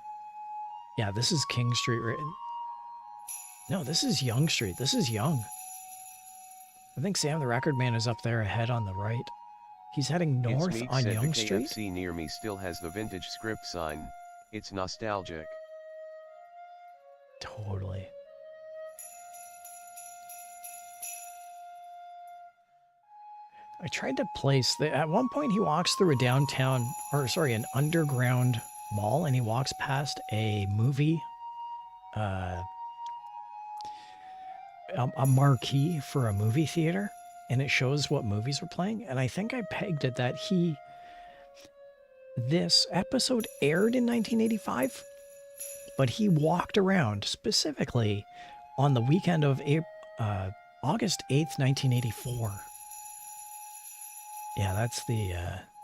Yeah, this is King Street. No, this is Young Street. This is Young. I think Sam the Record Man is up there ahead on the right. He's heading north on Young Street. The KFC near me still has the vintage script sign. It's nostalgic. Totally. I tried to place at one point he walks through a downtown, or sorry, an underground mall, and he walks past a movie, a marquee for a movie theater, and it shows what movies were playing. And I think I pegged it that this episode aired in 1985, but he walked around specifically on the weekend of August 8th, 1984. Yeah, that's the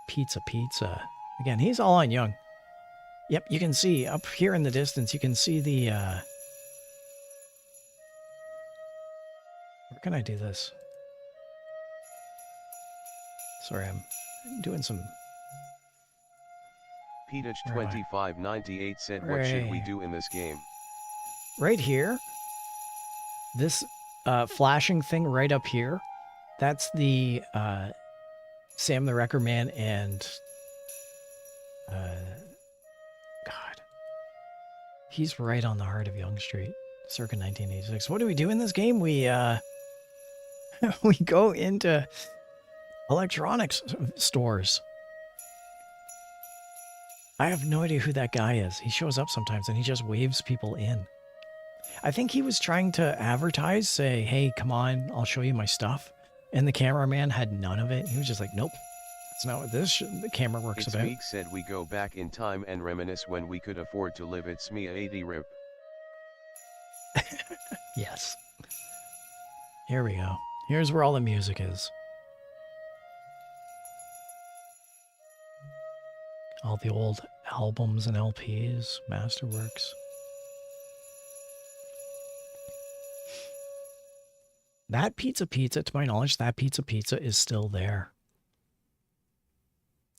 Pizza. Again, he's all on Young. Yep, you can see up here in the distance, you can see the... Where can I do this? Sorry, I'm doing some... Petage2598 said, what should we do in this game? Right here. This flashing thing right up here. That's the... Sam the Record Man and God, he's right on the heart of Young Street, circa 1986. What do we do in this game? We we go into electronics stores. I have no idea who that guy is. He shows up sometimes and he just waves people in. I think he was trying to advertise, say, hey, come on, I'll show you my stuff. And the cameraman had none of it. He was just like, nope, that's not what the camera works about. Meek said we go back in time and reminisce when we could afford to live. It's me 80 rip. Yes. Here we go. Here's where all the music is. All the old albums and LPs, Masterworks. That pizza, to my knowledge, that pizza is still there.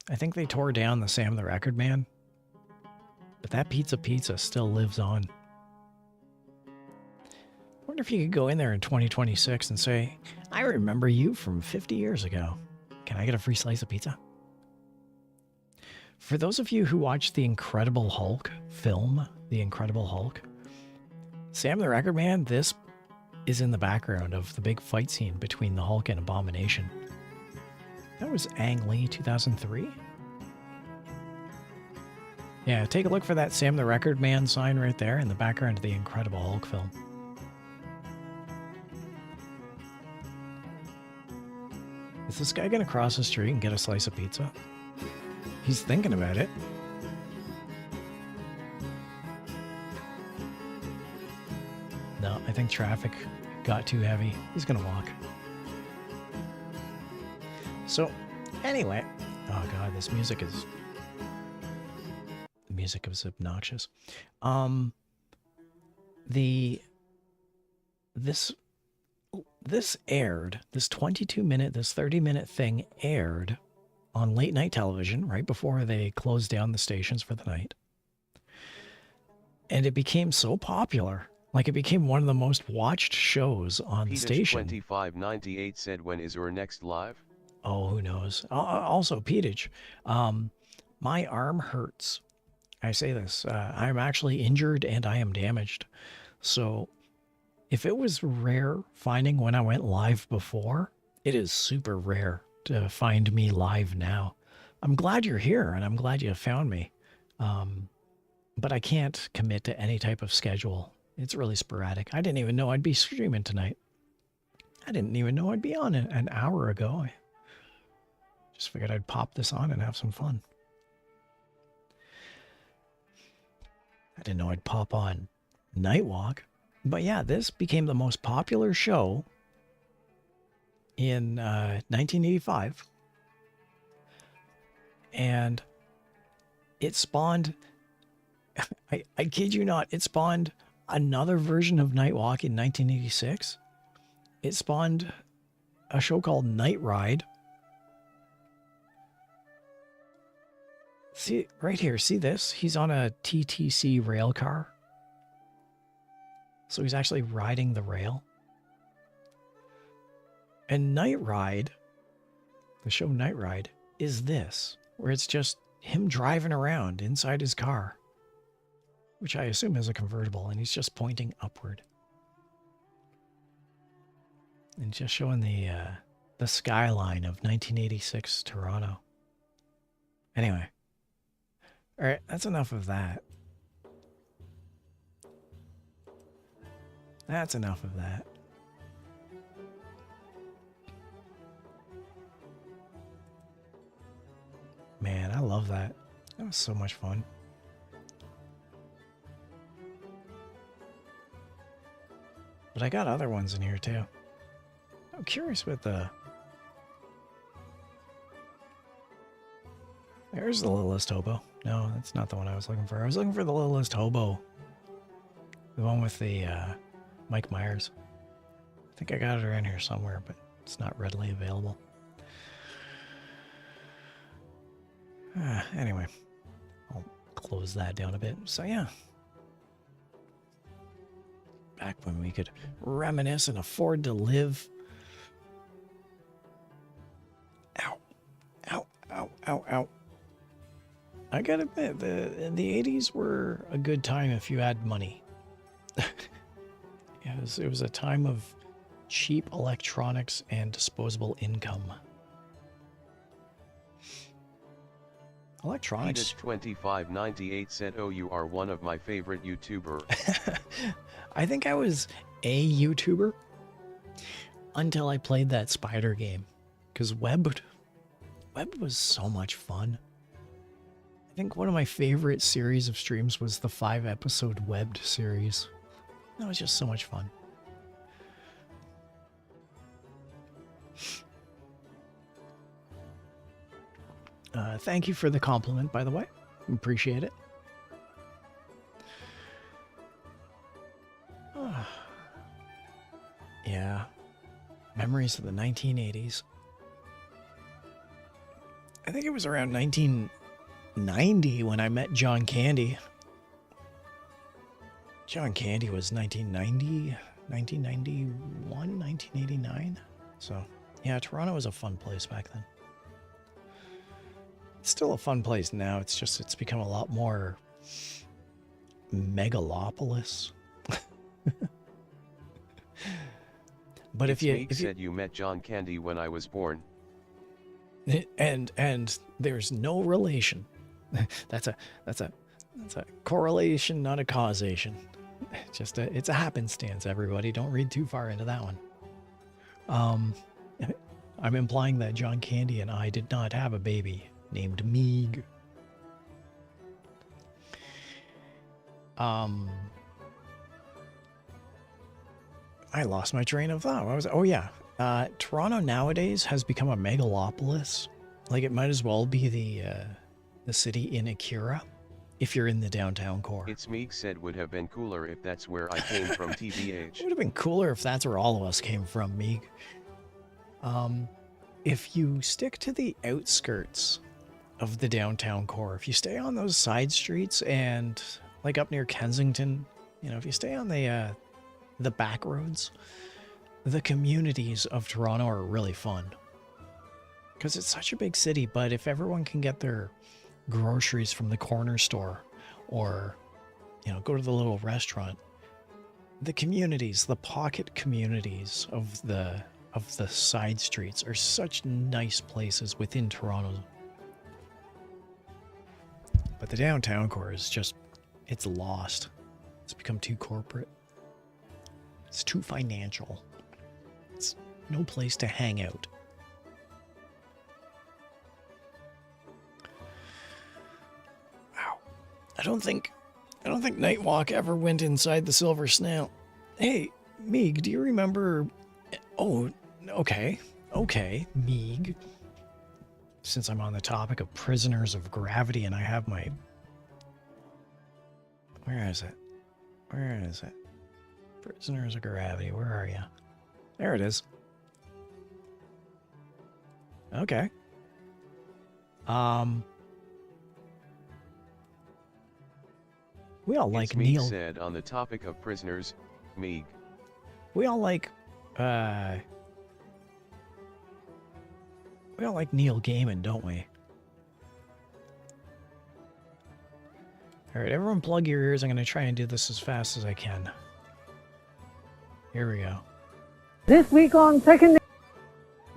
I think they tore down the Sam the Record Man, but that pizza still lives on. I wonder if you could go in there in 2026 and say, I remember you from 50 years ago. Can I get a free slice of pizza? For those of you who watched the Incredible Hulk film, The Incredible Hulk, Sam the Record Man, this is in the background of the big fight scene between the Hulk and Abomination. That was Ang Lee, 2003. Yeah, take a look for that Sam the Record Man sign right there in the background of the Incredible Hulk film. Is this guy gonna cross the street and get a slice of pizza? He's thinking about it. No, I think traffic got too heavy. He's gonna walk. So, anyway. Oh god, this music is... The music is obnoxious. This aired, this 22-minute, this 30-minute thing aired on late night television right before they closed down the stations for the night. And it became so popular. Like, it became one of the most watched shows on the station. 2598 said, when is your next live? Oh, who knows? Also, Petage, my arm hurts. I say this, I'm actually injured and I am damaged. So if it was rare finding when I went live before, it is super rare to find me live now. I'm glad you're here and I'm glad you found me. But I can't commit to any type of schedule. It's really sporadic. I didn't even know I'd be streaming tonight. I didn't even know I'd be on an hour ago. I just figured I'd pop this on and have some fun. I didn't know I'd pop on Nightwalk. But yeah, this became the most popular show in 1985. And it spawned, I kid you not, it spawned another version of Night Walk in 1986. It spawned a show called Night Ride. See, right here, see this? He's on a TTC rail car. So he's actually riding the rail. And Night Ride, the show Night Ride, is this, where it's just him driving around inside his car, which I assume is a convertible, and he's just pointing upward. And just showing the skyline of 1986 Toronto. Anyway. All right, that's enough of that. That's enough of that. Man, I love that. That was so much fun. But I got other ones in here too. I'm curious with the... There's the Littlest Hobo. No, that's not the one I was looking for. I was looking for the Littlest Hobo. The one with the Mike Myers. I think I got it around here somewhere, but it's not readily available. Anyway, I'll close that down a bit. So yeah. Back when we could reminisce and afford to live. Ow. Ow, ow, ow, ow. I gotta admit, the 80s were a good time if you had money. It was a time of cheap electronics and disposable income. Electronics. Edith2598 said, "Oh, you are one of my favorite YouTuber." I think I was a YouTuber until I played that spider game, because Web was so much fun. I think one of my favorite series of streams was the 5-episode Webbed series. That was just so much fun. Thank you for the compliment, by the way. Appreciate it. Yeah. Memories of the 1980s. I think it was around 1990 when I met John Candy. John Candy was 1990, 1991, 1989. So, yeah, Toronto was a fun place back then. It's still a fun place now. It's just, it's become a lot more megalopolis. But if you said you met John Candy when I was born. And there's no relation. That's a correlation, not a causation. It's a happenstance, everybody. Don't read too far into that one. I'm implying that John Candy and I did not have a baby named Meeg. I lost my train of thought. Oh yeah. Toronto nowadays has become a megalopolis. Like, it might as well be the city in Akira if you're in the downtown core. It's Meeg said would have been cooler if that's where I came from, TBH. It would have been cooler if that's where all of us came from, Meeg. If you stick to the outskirts of the downtown core, if you stay on those side streets and like up near Kensington, you know, if you stay on the back roads, the communities of Toronto are really fun. Because it's such a big city, but if everyone can get their groceries from the corner store or, you know, go to the little restaurant, the communities, the pocket communities of the side streets are such nice places within Toronto. But the downtown core is just, it's lost. It's become too corporate. It's too financial. It's no place to hang out. Wow. I don't think Nightwalk ever went inside the Silver Snail. Hey, Meeg, do you remember? Oh, okay, Meeg. Since I'm on the topic of prisoners of gravity and I have my... Where is it? Where is it? Prisoners of Gravity, where are you? There it is. Okay. We all like It's Meeg Neil. said on the topic of prisoners, Meeg. We all like Neil Gaiman, don't we? All right, everyone plug your ears. I'm going to try and do this as fast as I can. Here we go. This week on Second.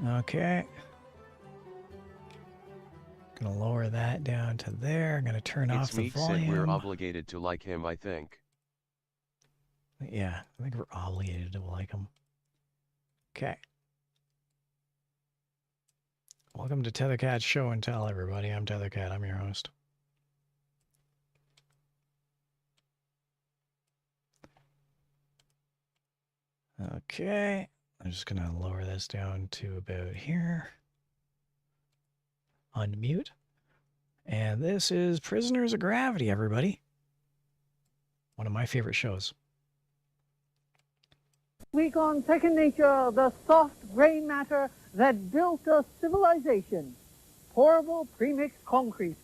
Okay. Gonna lower that down to there. I'm gonna turn off It's the Meeg volume. said we're obligated to like him, I think. Yeah, I think we're obligated to like him. Okay. Welcome to Tethercat's Show and Tell, everybody. I'm Tethercat. I'm your host. Okay. I'm just going to lower this down to about here. Unmute. And this is Prisoners of Gravity, everybody. One of my favorite shows. Week on Second Nature, the soft gray matter that built a civilization. Horrible premixed concrete.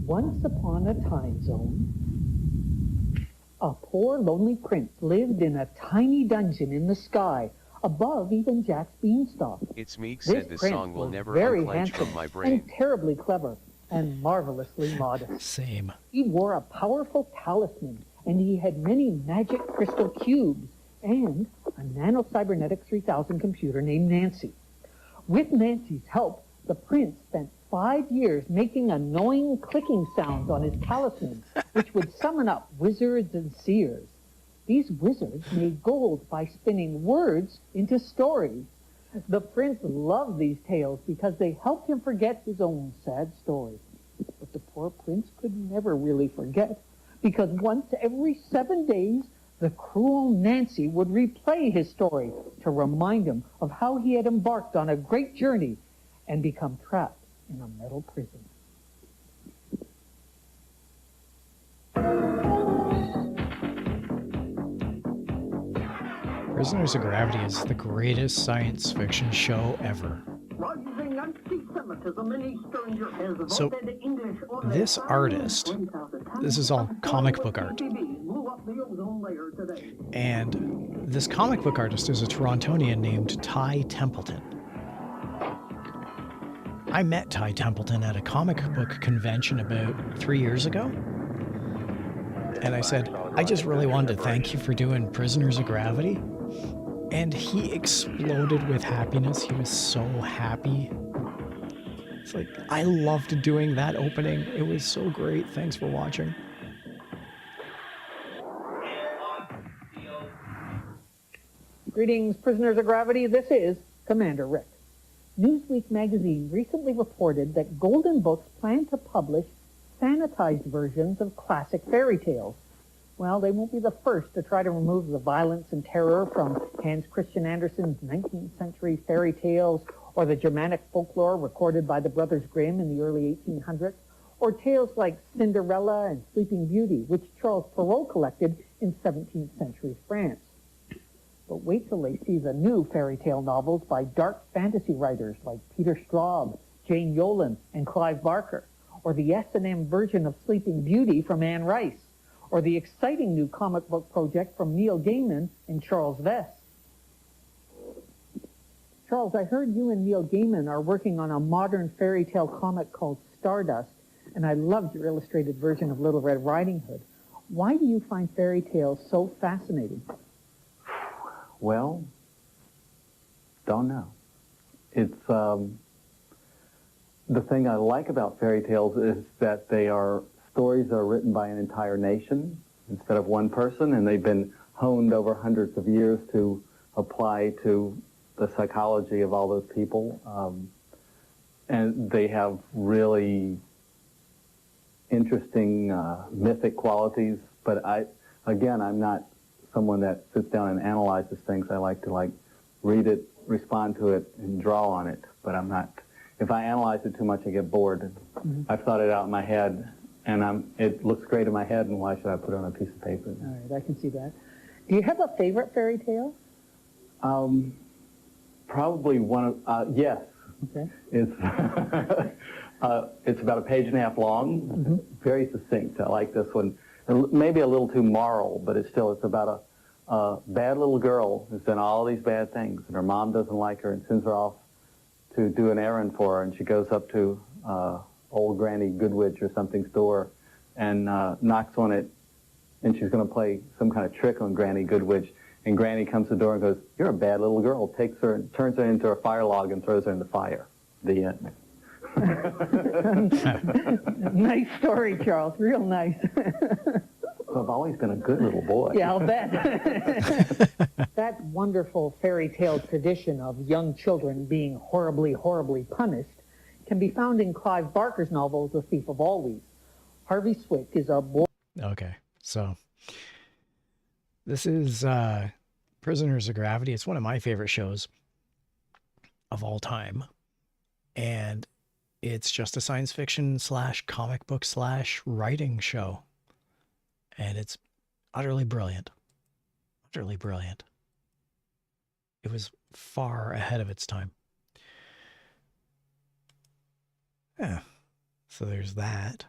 Once upon a time zone, a poor lonely prince lived in a tiny dungeon in the sky, above even Jack's beanstalk. It's Meeg said this prince song will was never very unclench handsome from my brain. and terribly clever and marvelously modest. Same. He wore a powerful talisman, and he had many magic crystal cubes and a nano-cybernetic 3000 computer named Nancy. With Nancy's help, the prince spent 5 years making annoying clicking sounds on his talisman, which would summon up wizards and seers. These wizards made gold by spinning words into stories. The prince loved these tales because they helped him forget his own sad story. But the poor prince could never really forget, because once every 7 days, the cruel Nancy would replay his story to remind him of how he had embarked on a great journey and become trapped in a metal prison. Prisoners of Gravity is the greatest science fiction show ever. So, this artist, this is all comic book art. And this comic book artist is a Torontonian named Ty Templeton. I met Ty Templeton at a comic book convention about 3 years ago. And I said, I just really wanted to thank you for doing Prisoners of Gravity. And he exploded with happiness. He was so happy. It's like, I loved doing that opening. It was so great. Thanks for watching. Greetings, Prisoners of Gravity. This is Commander Rick. Newsweek magazine recently reported that Golden Books plan to publish sanitized versions of classic fairy tales. Well, they won't be the first to try to remove the violence and terror from Hans Christian Andersen's 19th century fairy tales, or the Germanic folklore recorded by the Brothers Grimm in the early 1800s, or tales like Cinderella and Sleeping Beauty, which Charles Perrault collected in 17th century France. But wait till they see the new fairy tale novels by dark fantasy writers like Peter Straub, Jane Yolen, and Clive Barker, or the S&M version of Sleeping Beauty from Anne Rice, or the exciting new comic book project from Neil Gaiman and Charles Vess. Charles, I heard you and Neil Gaiman are working on a modern fairy tale comic called Stardust, and I loved your illustrated version of Little Red Riding Hood. Why do you find fairy tales so fascinating? Well, don't know. It's the thing I like about fairy tales is that they are stories that are written by an entire nation instead of one person, and they've been honed over hundreds of years to apply to the psychology of all those people. And they have really interesting mythic qualities, but I'm not someone that sits down and analyzes things. I like to read it, respond to it, and draw on it. But I'm not. If I analyze it too much, I get bored. I've thought it out in my head, and it looks great in my head. And why should I put it on a piece of paper? All right, I can see that. Do you have a favorite fairy tale? Probably one of yes. Okay. It's it's about a page and a half long. Very succinct. I like this one. Maybe a little too moral, but it's about a bad little girl who's done all these bad things, and her mom doesn't like her and sends her off to do an errand for her, and she goes up to old Granny Goodwitch or something's door and knocks on it, and she's going to play some kind of trick on Granny Goodwitch, and Granny comes to the door and goes, "You're a bad little girl," takes her and turns her into a fire log and throws her in the fire. The end. Nice story, Charles. Real nice. I've always been a good little boy. Yeah, I'll bet. That wonderful fairy tale tradition of young children being horribly, horribly punished can be found in Clive Barker's novel, The Thief of Always. Harvey Swick is a boy. Okay, so this is Prisoners of Gravity. It's one of my favorite shows of all time. And it's just a science fiction / comic book / writing show. And it's utterly brilliant. Utterly brilliant. It was far ahead of its time. Yeah. So there's that.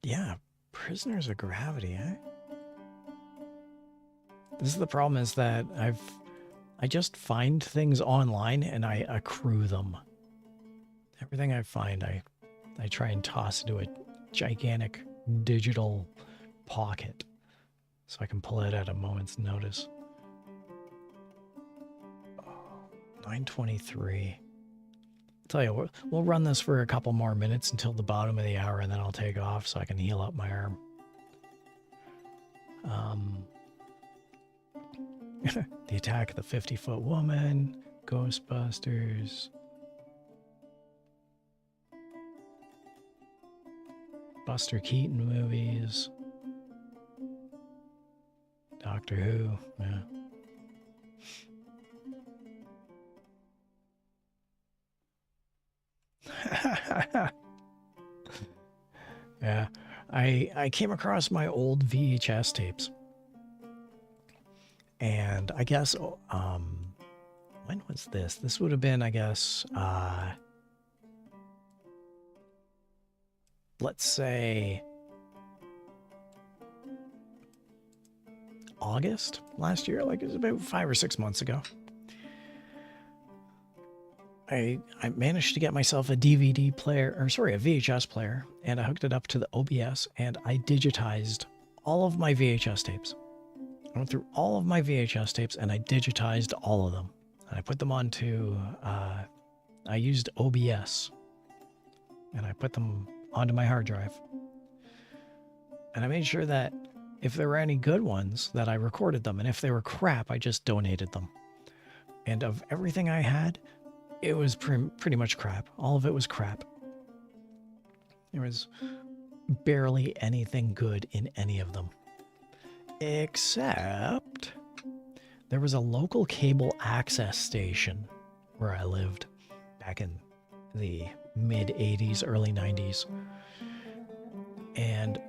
Yeah, Prisoners of Gravity, eh? This is the problem, is that I just find things online and I accrue them. Everything I find, I try and toss into a gigantic digital pocket so I can pull it at a moment's notice. Oh, 9:23. Tell you what, we'll run this for a couple more minutes until the bottom of the hour, and then I'll take off so I can heal up my arm. The Attack of the 50-Foot Woman, Ghostbusters, Buster Keaton movies, Doctor Who, yeah. Yeah, I came across my old VHS tapes. And I guess, when was this? This would have been, I guess, let's say August last year, like it was about 5 or 6 months ago. I managed to get myself a DVD player, or sorry, a VHS player, and I hooked it up to the OBS, and I digitized all of my VHS tapes. I went through all of my VHS tapes and I digitized all of them. And I put them onto, I used OBS and I put them onto my hard drive. And I made sure that if there were any good ones, that I recorded them. And if they were crap, I just donated them. And of everything I had, it was pretty much crap. All of it was crap. There was barely anything good in any of them. Except there was a local cable access station where I lived back in the mid-'80s, early 90s. And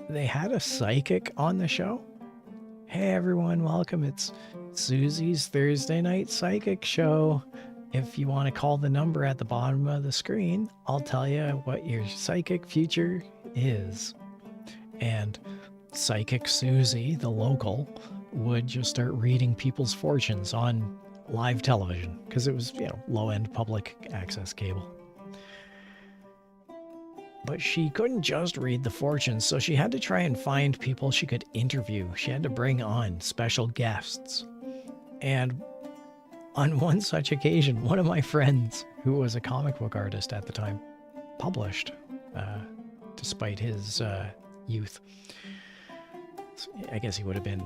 they had a psychic on the show. Hey everyone, welcome. It's Susie's Thursday night psychic show. If you want to call the number at the bottom of the screen, I'll tell you what your psychic future is. And Psychic Susie, the local, would just start reading people's fortunes on live television because it was, low-end public access cable. But she couldn't just read the fortunes, so she had to try and find people she could interview. She had to bring on special guests. And on one such occasion, one of my friends, who was a comic book artist at the time, published, despite his youth. I guess he would have been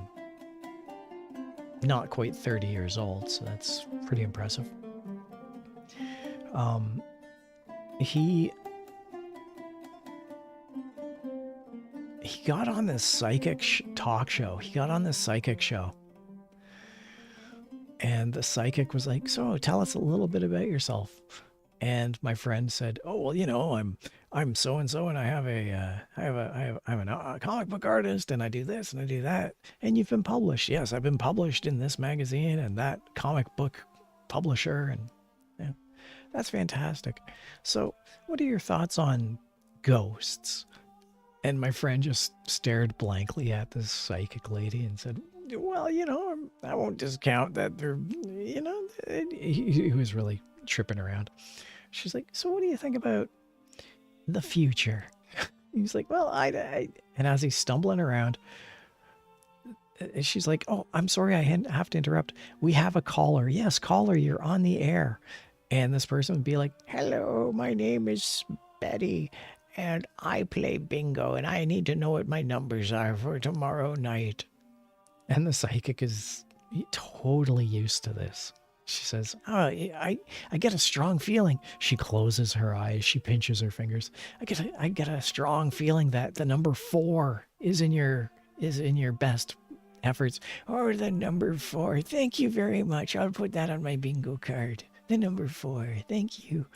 not quite 30 years old, so that's pretty impressive. got on this psychic talk show. He got on this psychic show. And the psychic was like, so tell us a little bit about yourself. And my friend said, oh, well, you know, I'm so-and-so, and I'm a comic book artist, and I do this and I do that. And you've been published. Yes, I've been published in this magazine and that comic book publisher. And yeah, that's fantastic. So what are your thoughts on ghosts? And my friend just stared blankly at this psychic lady and said, well, you know, I won't discount that they're, you know, he was really tripping around. She's like, so what do you think about the future? He's like, well, and as he's stumbling around, she's like, oh, I'm sorry, I have to interrupt. We have a caller. Yes, caller, you're on the air. And this person would be like, hello, my name is Betty, and I play bingo, and I need to know what my numbers are for tomorrow night. And the psychic is totally used to this. She says, oh, I get a strong feeling. She closes her eyes. She pinches her fingers. I get a strong feeling that the number 4 is in your best efforts. Oh, the number 4. Thank you very much. I'll put that on my bingo card. The number 4. Thank you.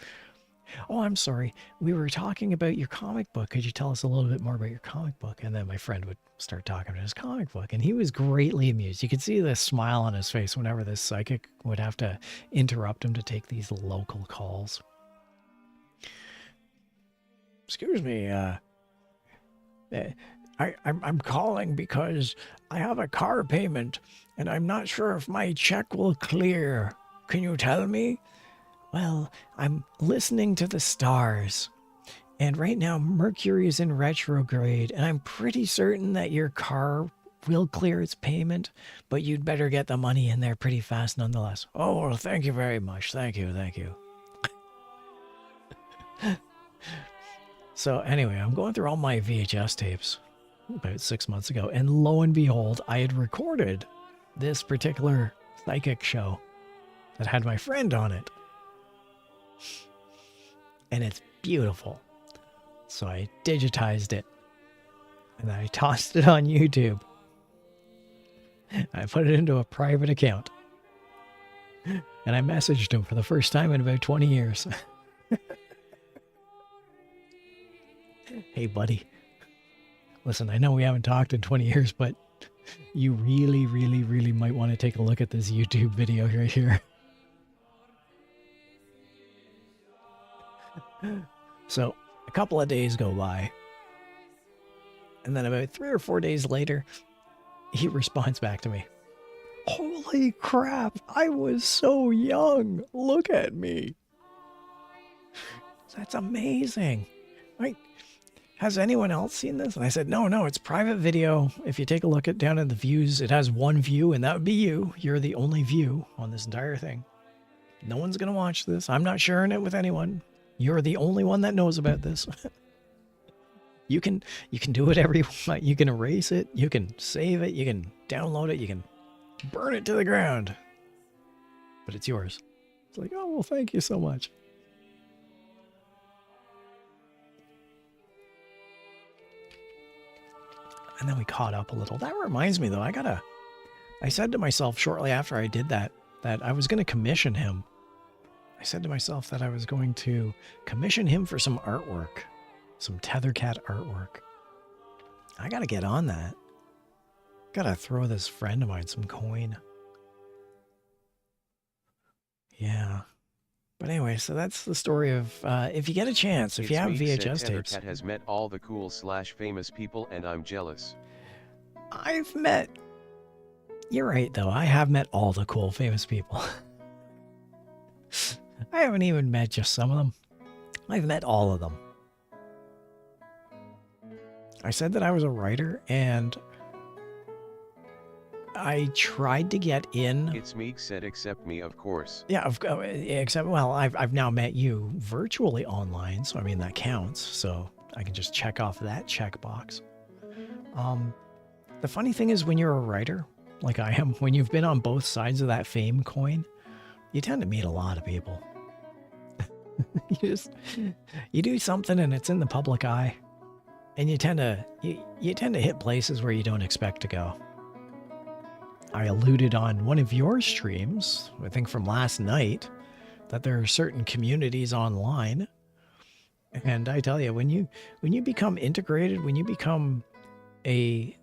Oh, I'm sorry. We were talking about your comic book. Could you tell us a little bit more about your comic book? And then my friend would start talking about his comic book, and he was greatly amused. You could see the smile on his face whenever this psychic would have to interrupt him to take these local calls. Excuse me, I'm calling because I have a car payment, and I'm not sure if my check will clear. Can you tell me? Well, I'm listening to the stars, and right now Mercury is in retrograde, and I'm pretty certain that your car will clear its payment, but you'd better get the money in there pretty fast nonetheless. Oh, well, thank you very much. Thank you. So anyway, I'm going through all my VHS tapes about 6 months ago, and lo and behold, I had recorded this particular psychic show that had my friend on it. And it's beautiful. So I digitized it, and I tossed it on YouTube. I put it into a private account, and I messaged him for the first time in about 20 years. Hey, buddy. Listen, I know we haven't talked in 20 years, but you really, really, really might want to take a look at this YouTube video right here. So a couple of days go by, and then about 3 or 4 days later, he responds back to me. Holy crap, I was so young. Look at me. That's amazing. Like, has anyone else seen this? And I said, no, it's private video. If you take a look at down in the views, it has 1 view, and that would be you. You're the only view on this entire thing. No one's going to watch this. I'm not sharing it with anyone. You're the only one that knows about this. You can do whatever you want. You can erase it. You can save it. You can download it. You can burn it to the ground. But it's yours. It's like, oh, well, thank you so much. And then we caught up a little. That reminds me, though, I said to myself shortly after I did that I was going to commission him. I said to myself that I was going to commission him for some artwork, some Tethercat artwork. I got to get on that. Got to throw this friend of mine some coin. Yeah. But anyway, so that's the story of, if you get a chance, if you have VHS tapes. Tethercat has met all the cool/famous people, and I'm jealous. You're right, though. I have met all the cool, famous people. I haven't even met just some of them. I've met all of them. I said that I was a writer, and I tried to get in. It's Meek said, accept me, of course. Yeah, except, well, I've now met you virtually online, so I mean, that counts. So I can just check off that checkbox. The funny thing is, when you're a writer, like I am, when you've been on both sides of that fame coin, you tend to meet a lot of people. You do something and it's in the public eye, And you tend to hit places where you don't expect to go. I alluded on one of your streams, I think from last night, that there are certain communities online. And I tell you, when you become integrated, when you become a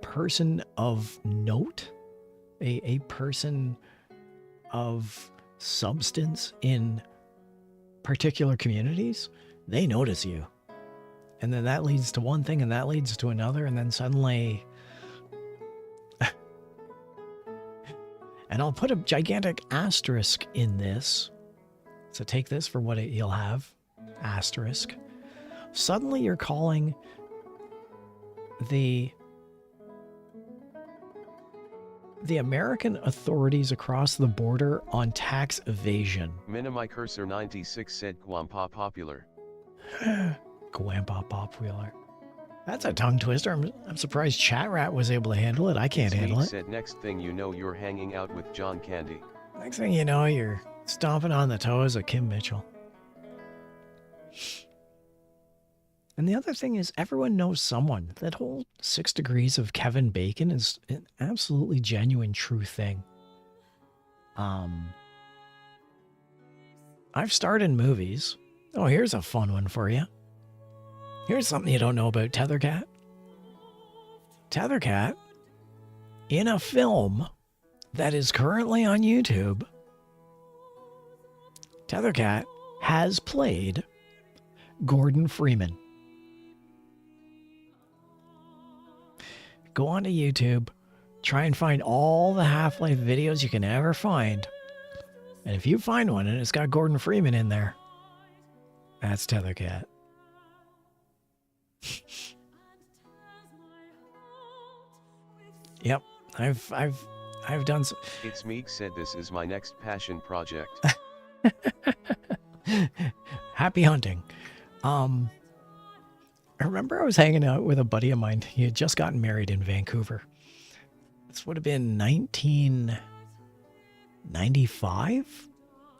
person of note, a person of substance in particular communities, they notice you. And then that leads to one thing and that leads to another, and then suddenly and I'll put a gigantic asterisk in this. So take this for what you'll have. Asterisk. Suddenly you're calling the American authorities across the border on tax evasion. Minimi Cursor 96 said Guampa popular. Guampa popular. That's a tongue twister. I'm surprised Chat Rat was able to handle it. I can't handle it. Said next thing you know you're hanging out with John Candy. Next thing you know, you're stomping on the toes of Kim Mitchell. And the other thing is, everyone knows someone. That whole 6 degrees of Kevin Bacon is an absolutely genuine, true thing. I've starred in movies. Oh, here's a fun one for you. Here's something you don't know about Tethercat. Tethercat, in a film that is currently on YouTube, Tethercat has played Gordon Freeman. Go onto YouTube, try and find all the Half-Life videos you can ever find. And if you find one and it's got Gordon Freeman in there, that's Tethercat. Yep, I've done some. It's Meek said this is my next passion project. Happy hunting. I remember I was hanging out with a buddy of mine. He had just gotten married in Vancouver. This would have been 1995?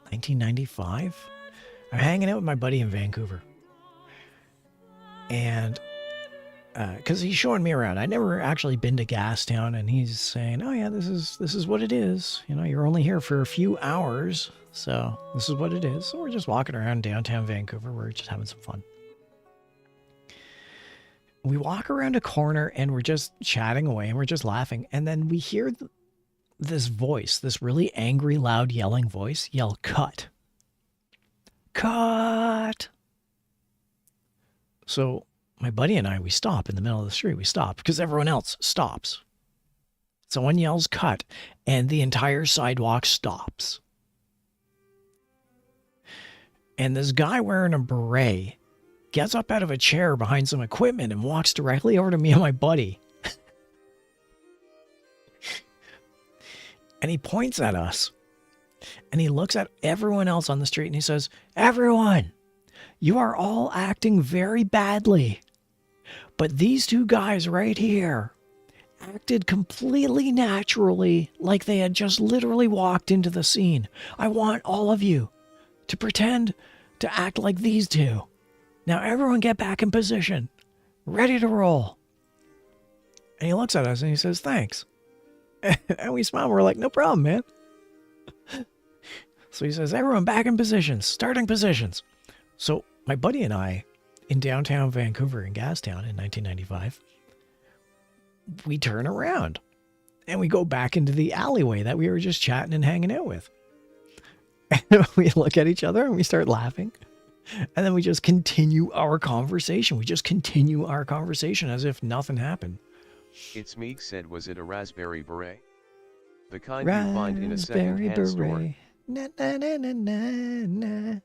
1995? I'm hanging out with my buddy in Vancouver. And because he's showing me around. I'd never actually been to Gastown, and he's saying, oh yeah, this is what it is. You know, you're only here for a few hours, so this is what it is. So we're just walking around downtown Vancouver. We're just having some fun. We walk around a corner, and we're just chatting away, and we're just laughing. And then we hear this voice, this really angry, loud, yelling voice, yell, cut. Cut! So my buddy and I, we stop in the middle of the street. We stop because everyone else stops. Someone yells cut, and the entire sidewalk stops. And this guy wearing a beret gets up out of a chair behind some equipment and walks directly over to me and my buddy. And he points at us. And he looks at everyone else on the street and he says, everyone, you are all acting very badly. But these two guys right here acted completely naturally, like they had just literally walked into the scene. I want all of you to pretend to act like these two. Now everyone get back in position. Ready to roll. And he looks at us and he says, thanks. And we smile. We're like, no problem, man. So he says, everyone back in positions, starting positions. So my buddy and I, in downtown Vancouver in Gastown in 1995, we turn around and we go back into the alleyway that we were just chatting and hanging out with. And we look at each other and we start laughing. And then we just continue our conversation. We just continue our conversation as if nothing happened. It's Meek said, was it a raspberry beret? The kind you find in a second-hand store. Na, na, na, na, na, na.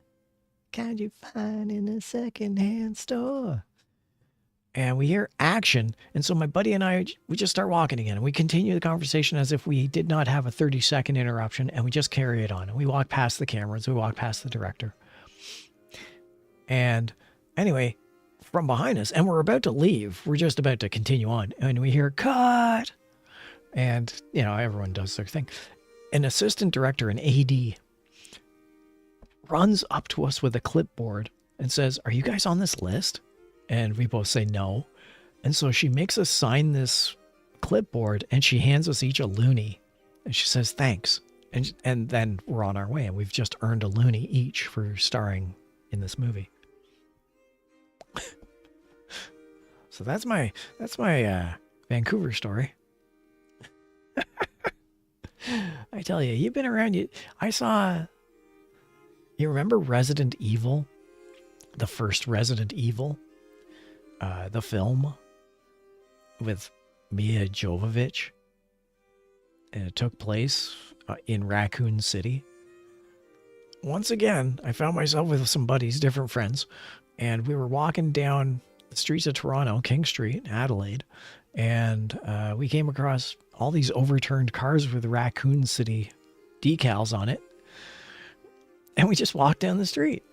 Kind you find in a second-hand store. And we hear action. And so my buddy and I, we just start walking again. And we continue the conversation as if we did not have a 30-second interruption. And we just carry it on. And we walk past the cameras. We walk past the director. And anyway, from behind us, and we're about to leave. We're just about to continue on. And we hear, cut. And, you know, everyone does their thing. An assistant director, an AD, runs up to us with a clipboard and says, are you guys on this list? And we both say no. And so she makes us sign this clipboard and she hands us each a loonie. And she says, thanks. And then we're on our way. And we've just earned a loonie each for starring in this movie. So that's my Vancouver story. I tell you, you've been around. You remember Resident Evil? The first Resident Evil? The film with Mia Jovovich. And it took place in Raccoon City. Once again, I found myself with some buddies, different friends, and we were walking down the streets of Toronto, King Street, Adelaide, and we came across all these overturned cars with Raccoon City decals on it. And we just walked down the street.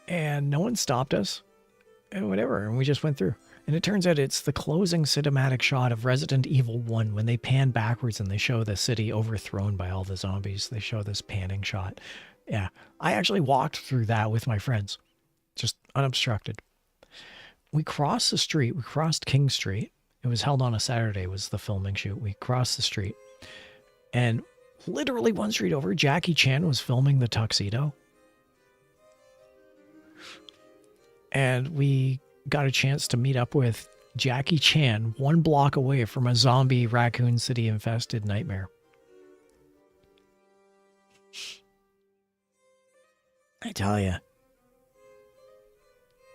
And no one stopped us. And whatever. And we just went through. And it turns out it's the closing cinematic shot of Resident Evil 1 when they pan backwards and they show the city overthrown by all the zombies. They show this panning shot. Yeah. I actually walked through that with my friends. Just unobstructed. We crossed the street. We crossed King Street. It was held on a Saturday, was the filming shoot. We crossed the street. And literally one street over, Jackie Chan was filming The Tuxedo. And we got a chance to meet up with Jackie Chan 1 block away from a zombie Raccoon City infested nightmare. I tell you,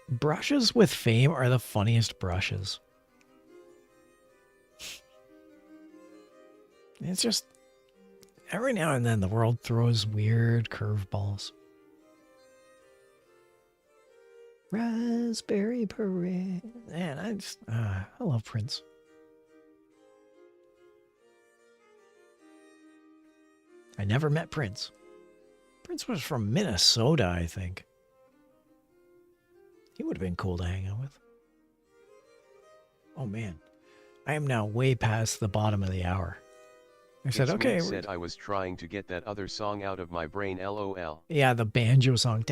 brushes with fame are the funniest brushes. It's just, every now and then the world throws weird curveballs. Raspberry Parade. Man, I love Prince. I never met Prince. Prince was from Minnesota, I think. He would have been cool to hang out with. Oh man, I am now way past the bottom of the hour. I said, okay. Said I was trying to get that other song out of my brain, LOL. Yeah, the banjo song.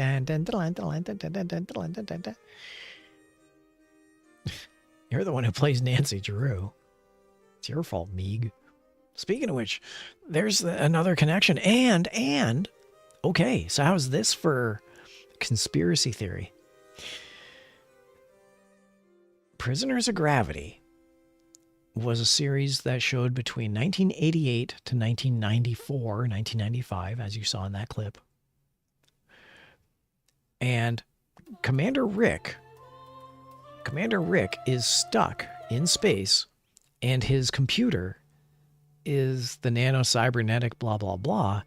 You're the one who plays Nancy Drew. It's your fault, Meeg. Speaking of which, there's another connection. And, okay, so how's this for conspiracy theory? Prisoners of Gravity was a series that showed between 1988 to 1994, 1995, as you saw in that clip. And Commander Rick is stuck in space, and his computer is the nano-cybernetic blah, blah, blah,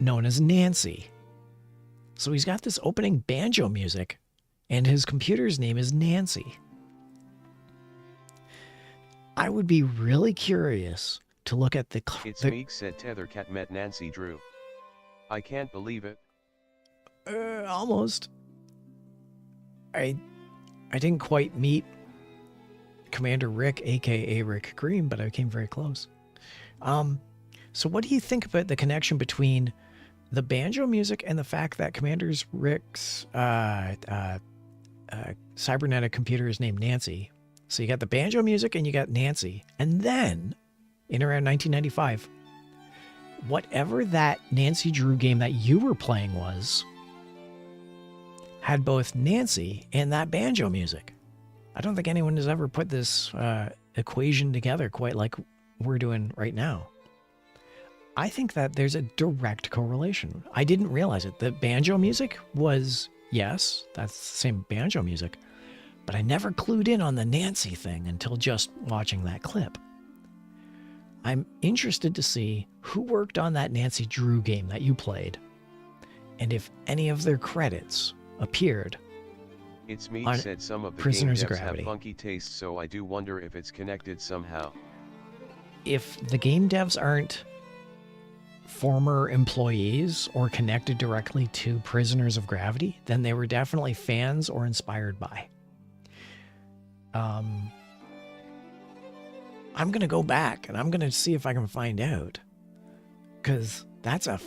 known as Nancy. So he's got this opening banjo music, and his computer's name is Nancy. I would be really curious to look at the... It's Meek said Tethercat met Nancy Drew. I can't believe it. Almost. I didn't quite meet Commander Rick, a.k.a. Rick Green, but I came very close. So what do you think about the connection between the banjo music and the fact that Commander Rick's cybernetic computer is named Nancy? So you got the banjo music and you got Nancy. And then, in around 1995, whatever that Nancy Drew game that you were playing was, had both Nancy and that banjo music. I don't think anyone has ever put this equation together quite like we're doing right now. I think that there's a direct correlation. I didn't realize it. The banjo music was, yes, that's the same banjo music. But I never clued in on the Nancy thing until just watching that clip. I'm interested to see who worked on that Nancy Drew game that you played, and if any of their credits appeared. It's me said some of the Prisoners game of devs have Gravity. funky tastes, so I do wonder if it's connected somehow. If the game devs aren't former employees or connected directly to Prisoners of Gravity, then they were definitely fans or inspired by. I'm going to go back and I'm going to see if I can find out, because that's a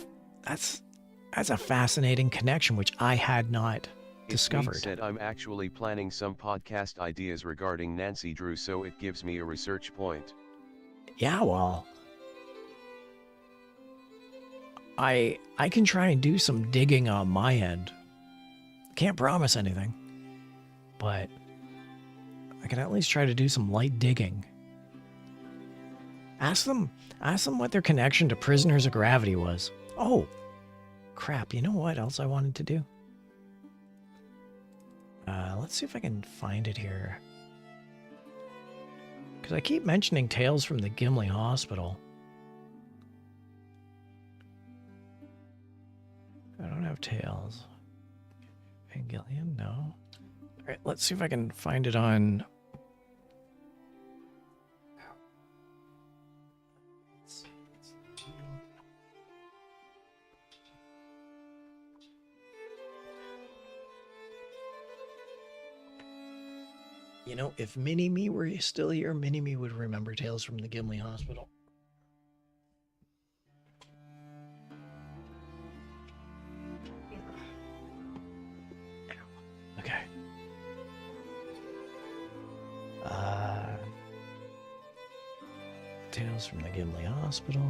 fascinating connection, which I had not discovered. Said I'm actually planning some podcast ideas regarding Nancy Drew, so it gives me a research point. Yeah, well, I can try and do some digging on my end. Can't promise anything, but I can at least try to do some light digging. Ask them what their connection to Prisoners of Gravity was. Oh, crap, you know what else I wanted to do? Let's see if I can find it here. Because I keep mentioning Tales from the Gimli Hospital. I don't have Tales. Pangillion? No. Alright, let's see if I can find it on... You know, if Mini-Me were still here, Mini-Me would remember Tales from the Gimli Hospital. Okay. Tales from the Gimli Hospital.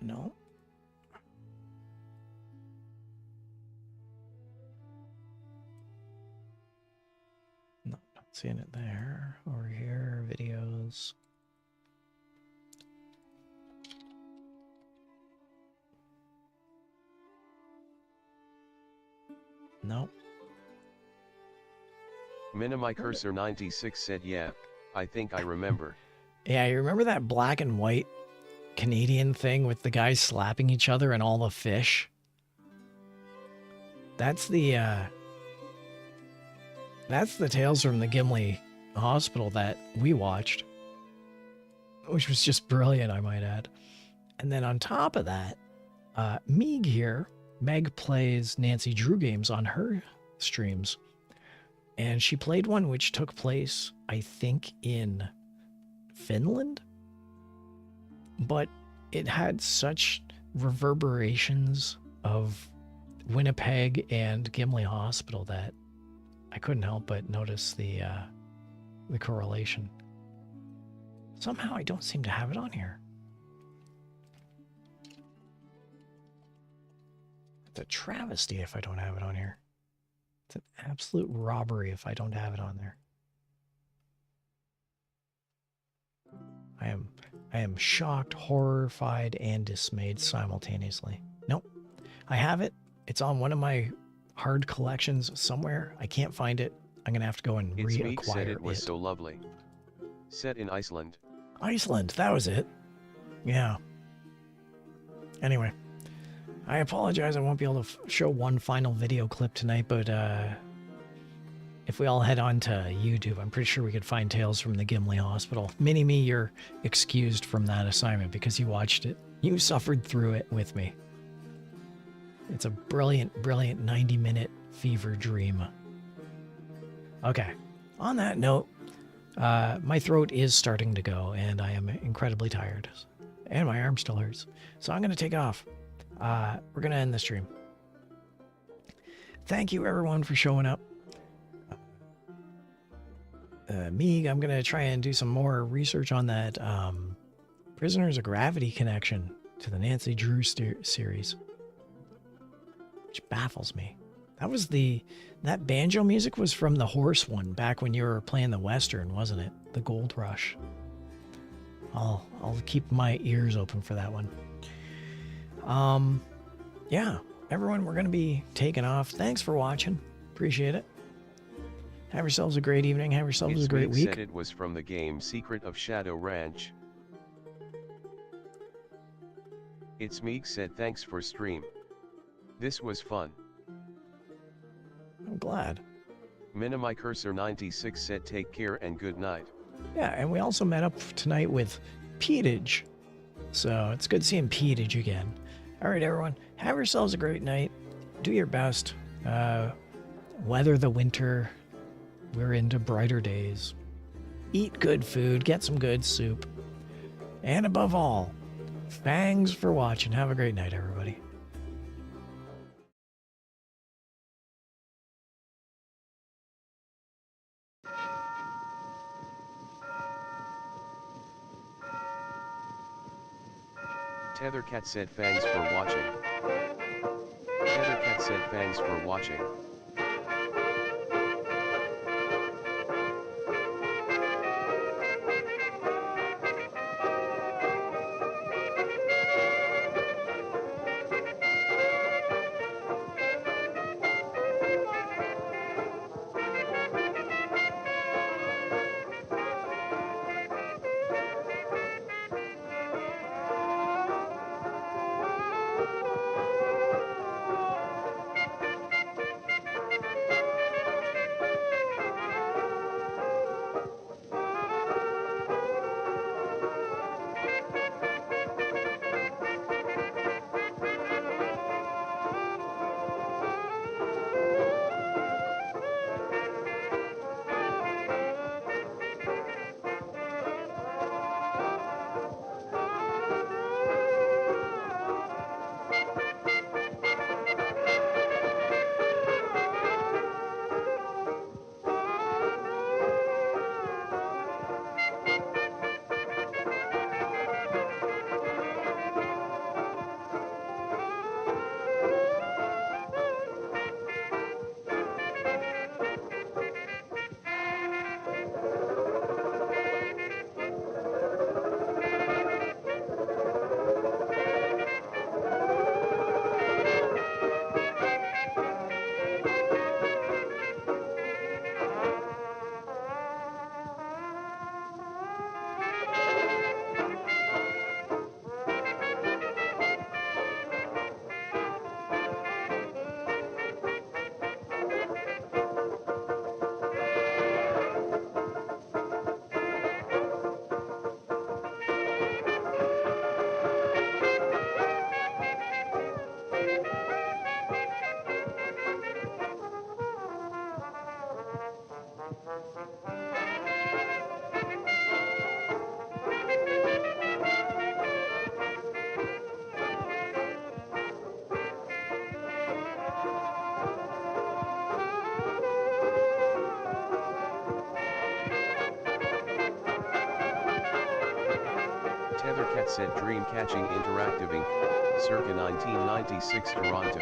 No. No, not seeing it there. Over here, videos. Nope. Minimi Cursor 96 said, yeah, I think I remember. Yeah, you remember that black and white Canadian thing with the guys slapping each other and all the fish? That's the Tales from the Gimli Hospital that we watched, which was just brilliant, I might add. And then on top of that, Meg here, Meg plays Nancy Drew games on her streams. And she played one which took place, I think, in Finland. But it had such reverberations of Winnipeg and Gimli Hospital that I couldn't help but notice the correlation. Somehow I don't seem to have it on here. It's a travesty if I don't have it on here. It's an absolute robbery if I don't have it on there. I am shocked, horrified, and dismayed simultaneously. Nope. I have it. It's on one of my hard collections somewhere. I can't find it. I'm gonna have to go and reacquire said it was so lovely. Set in Iceland. Iceland, that was it. Yeah. Anyway, I apologize I won't be able to show one final video clip tonight, but if we all head on to YouTube, I'm pretty sure we could find Tales from the Gimli Hospital. Mini-Me, you're excused from that assignment because you watched it. You suffered through it with me. It's a brilliant, brilliant 90-minute fever dream. Okay, on that note, my throat is starting to go, and I am incredibly tired. And my arm still hurts. So I'm going to take off. We're going to end the stream. Thank you, everyone, for showing up. Meeg, I'm going to try and do some more research on that Prisoners of Gravity connection to the Nancy Drew series. Which baffles me. That banjo music was from the horse one back when you were playing the Western, wasn't it? The Gold Rush. I'll keep my ears open for that one. Yeah, everyone, we're going to be taking off. Thanks for watching. Appreciate it. Have yourselves a great evening. Have yourselves a great week. Said it was from the game Secret of Shadow Ranch. It's Meek said thanks for stream. This was fun. I'm glad. Minimi Cursor 96 said take care and good night. Yeah, and we also met up tonight with Petage. So it's good seeing Petage again. All right, everyone. Have yourselves a great night. Do your best. Weather the winter. We're into brighter days. Eat good food. Get some good soup. And above all, thanks for watching. Have a great night, everybody. Tethercat said thanks for watching. Tethercat said thanks for watching. Tethercat said Dreamcatching Interactive Inc., circa 1996 Toronto.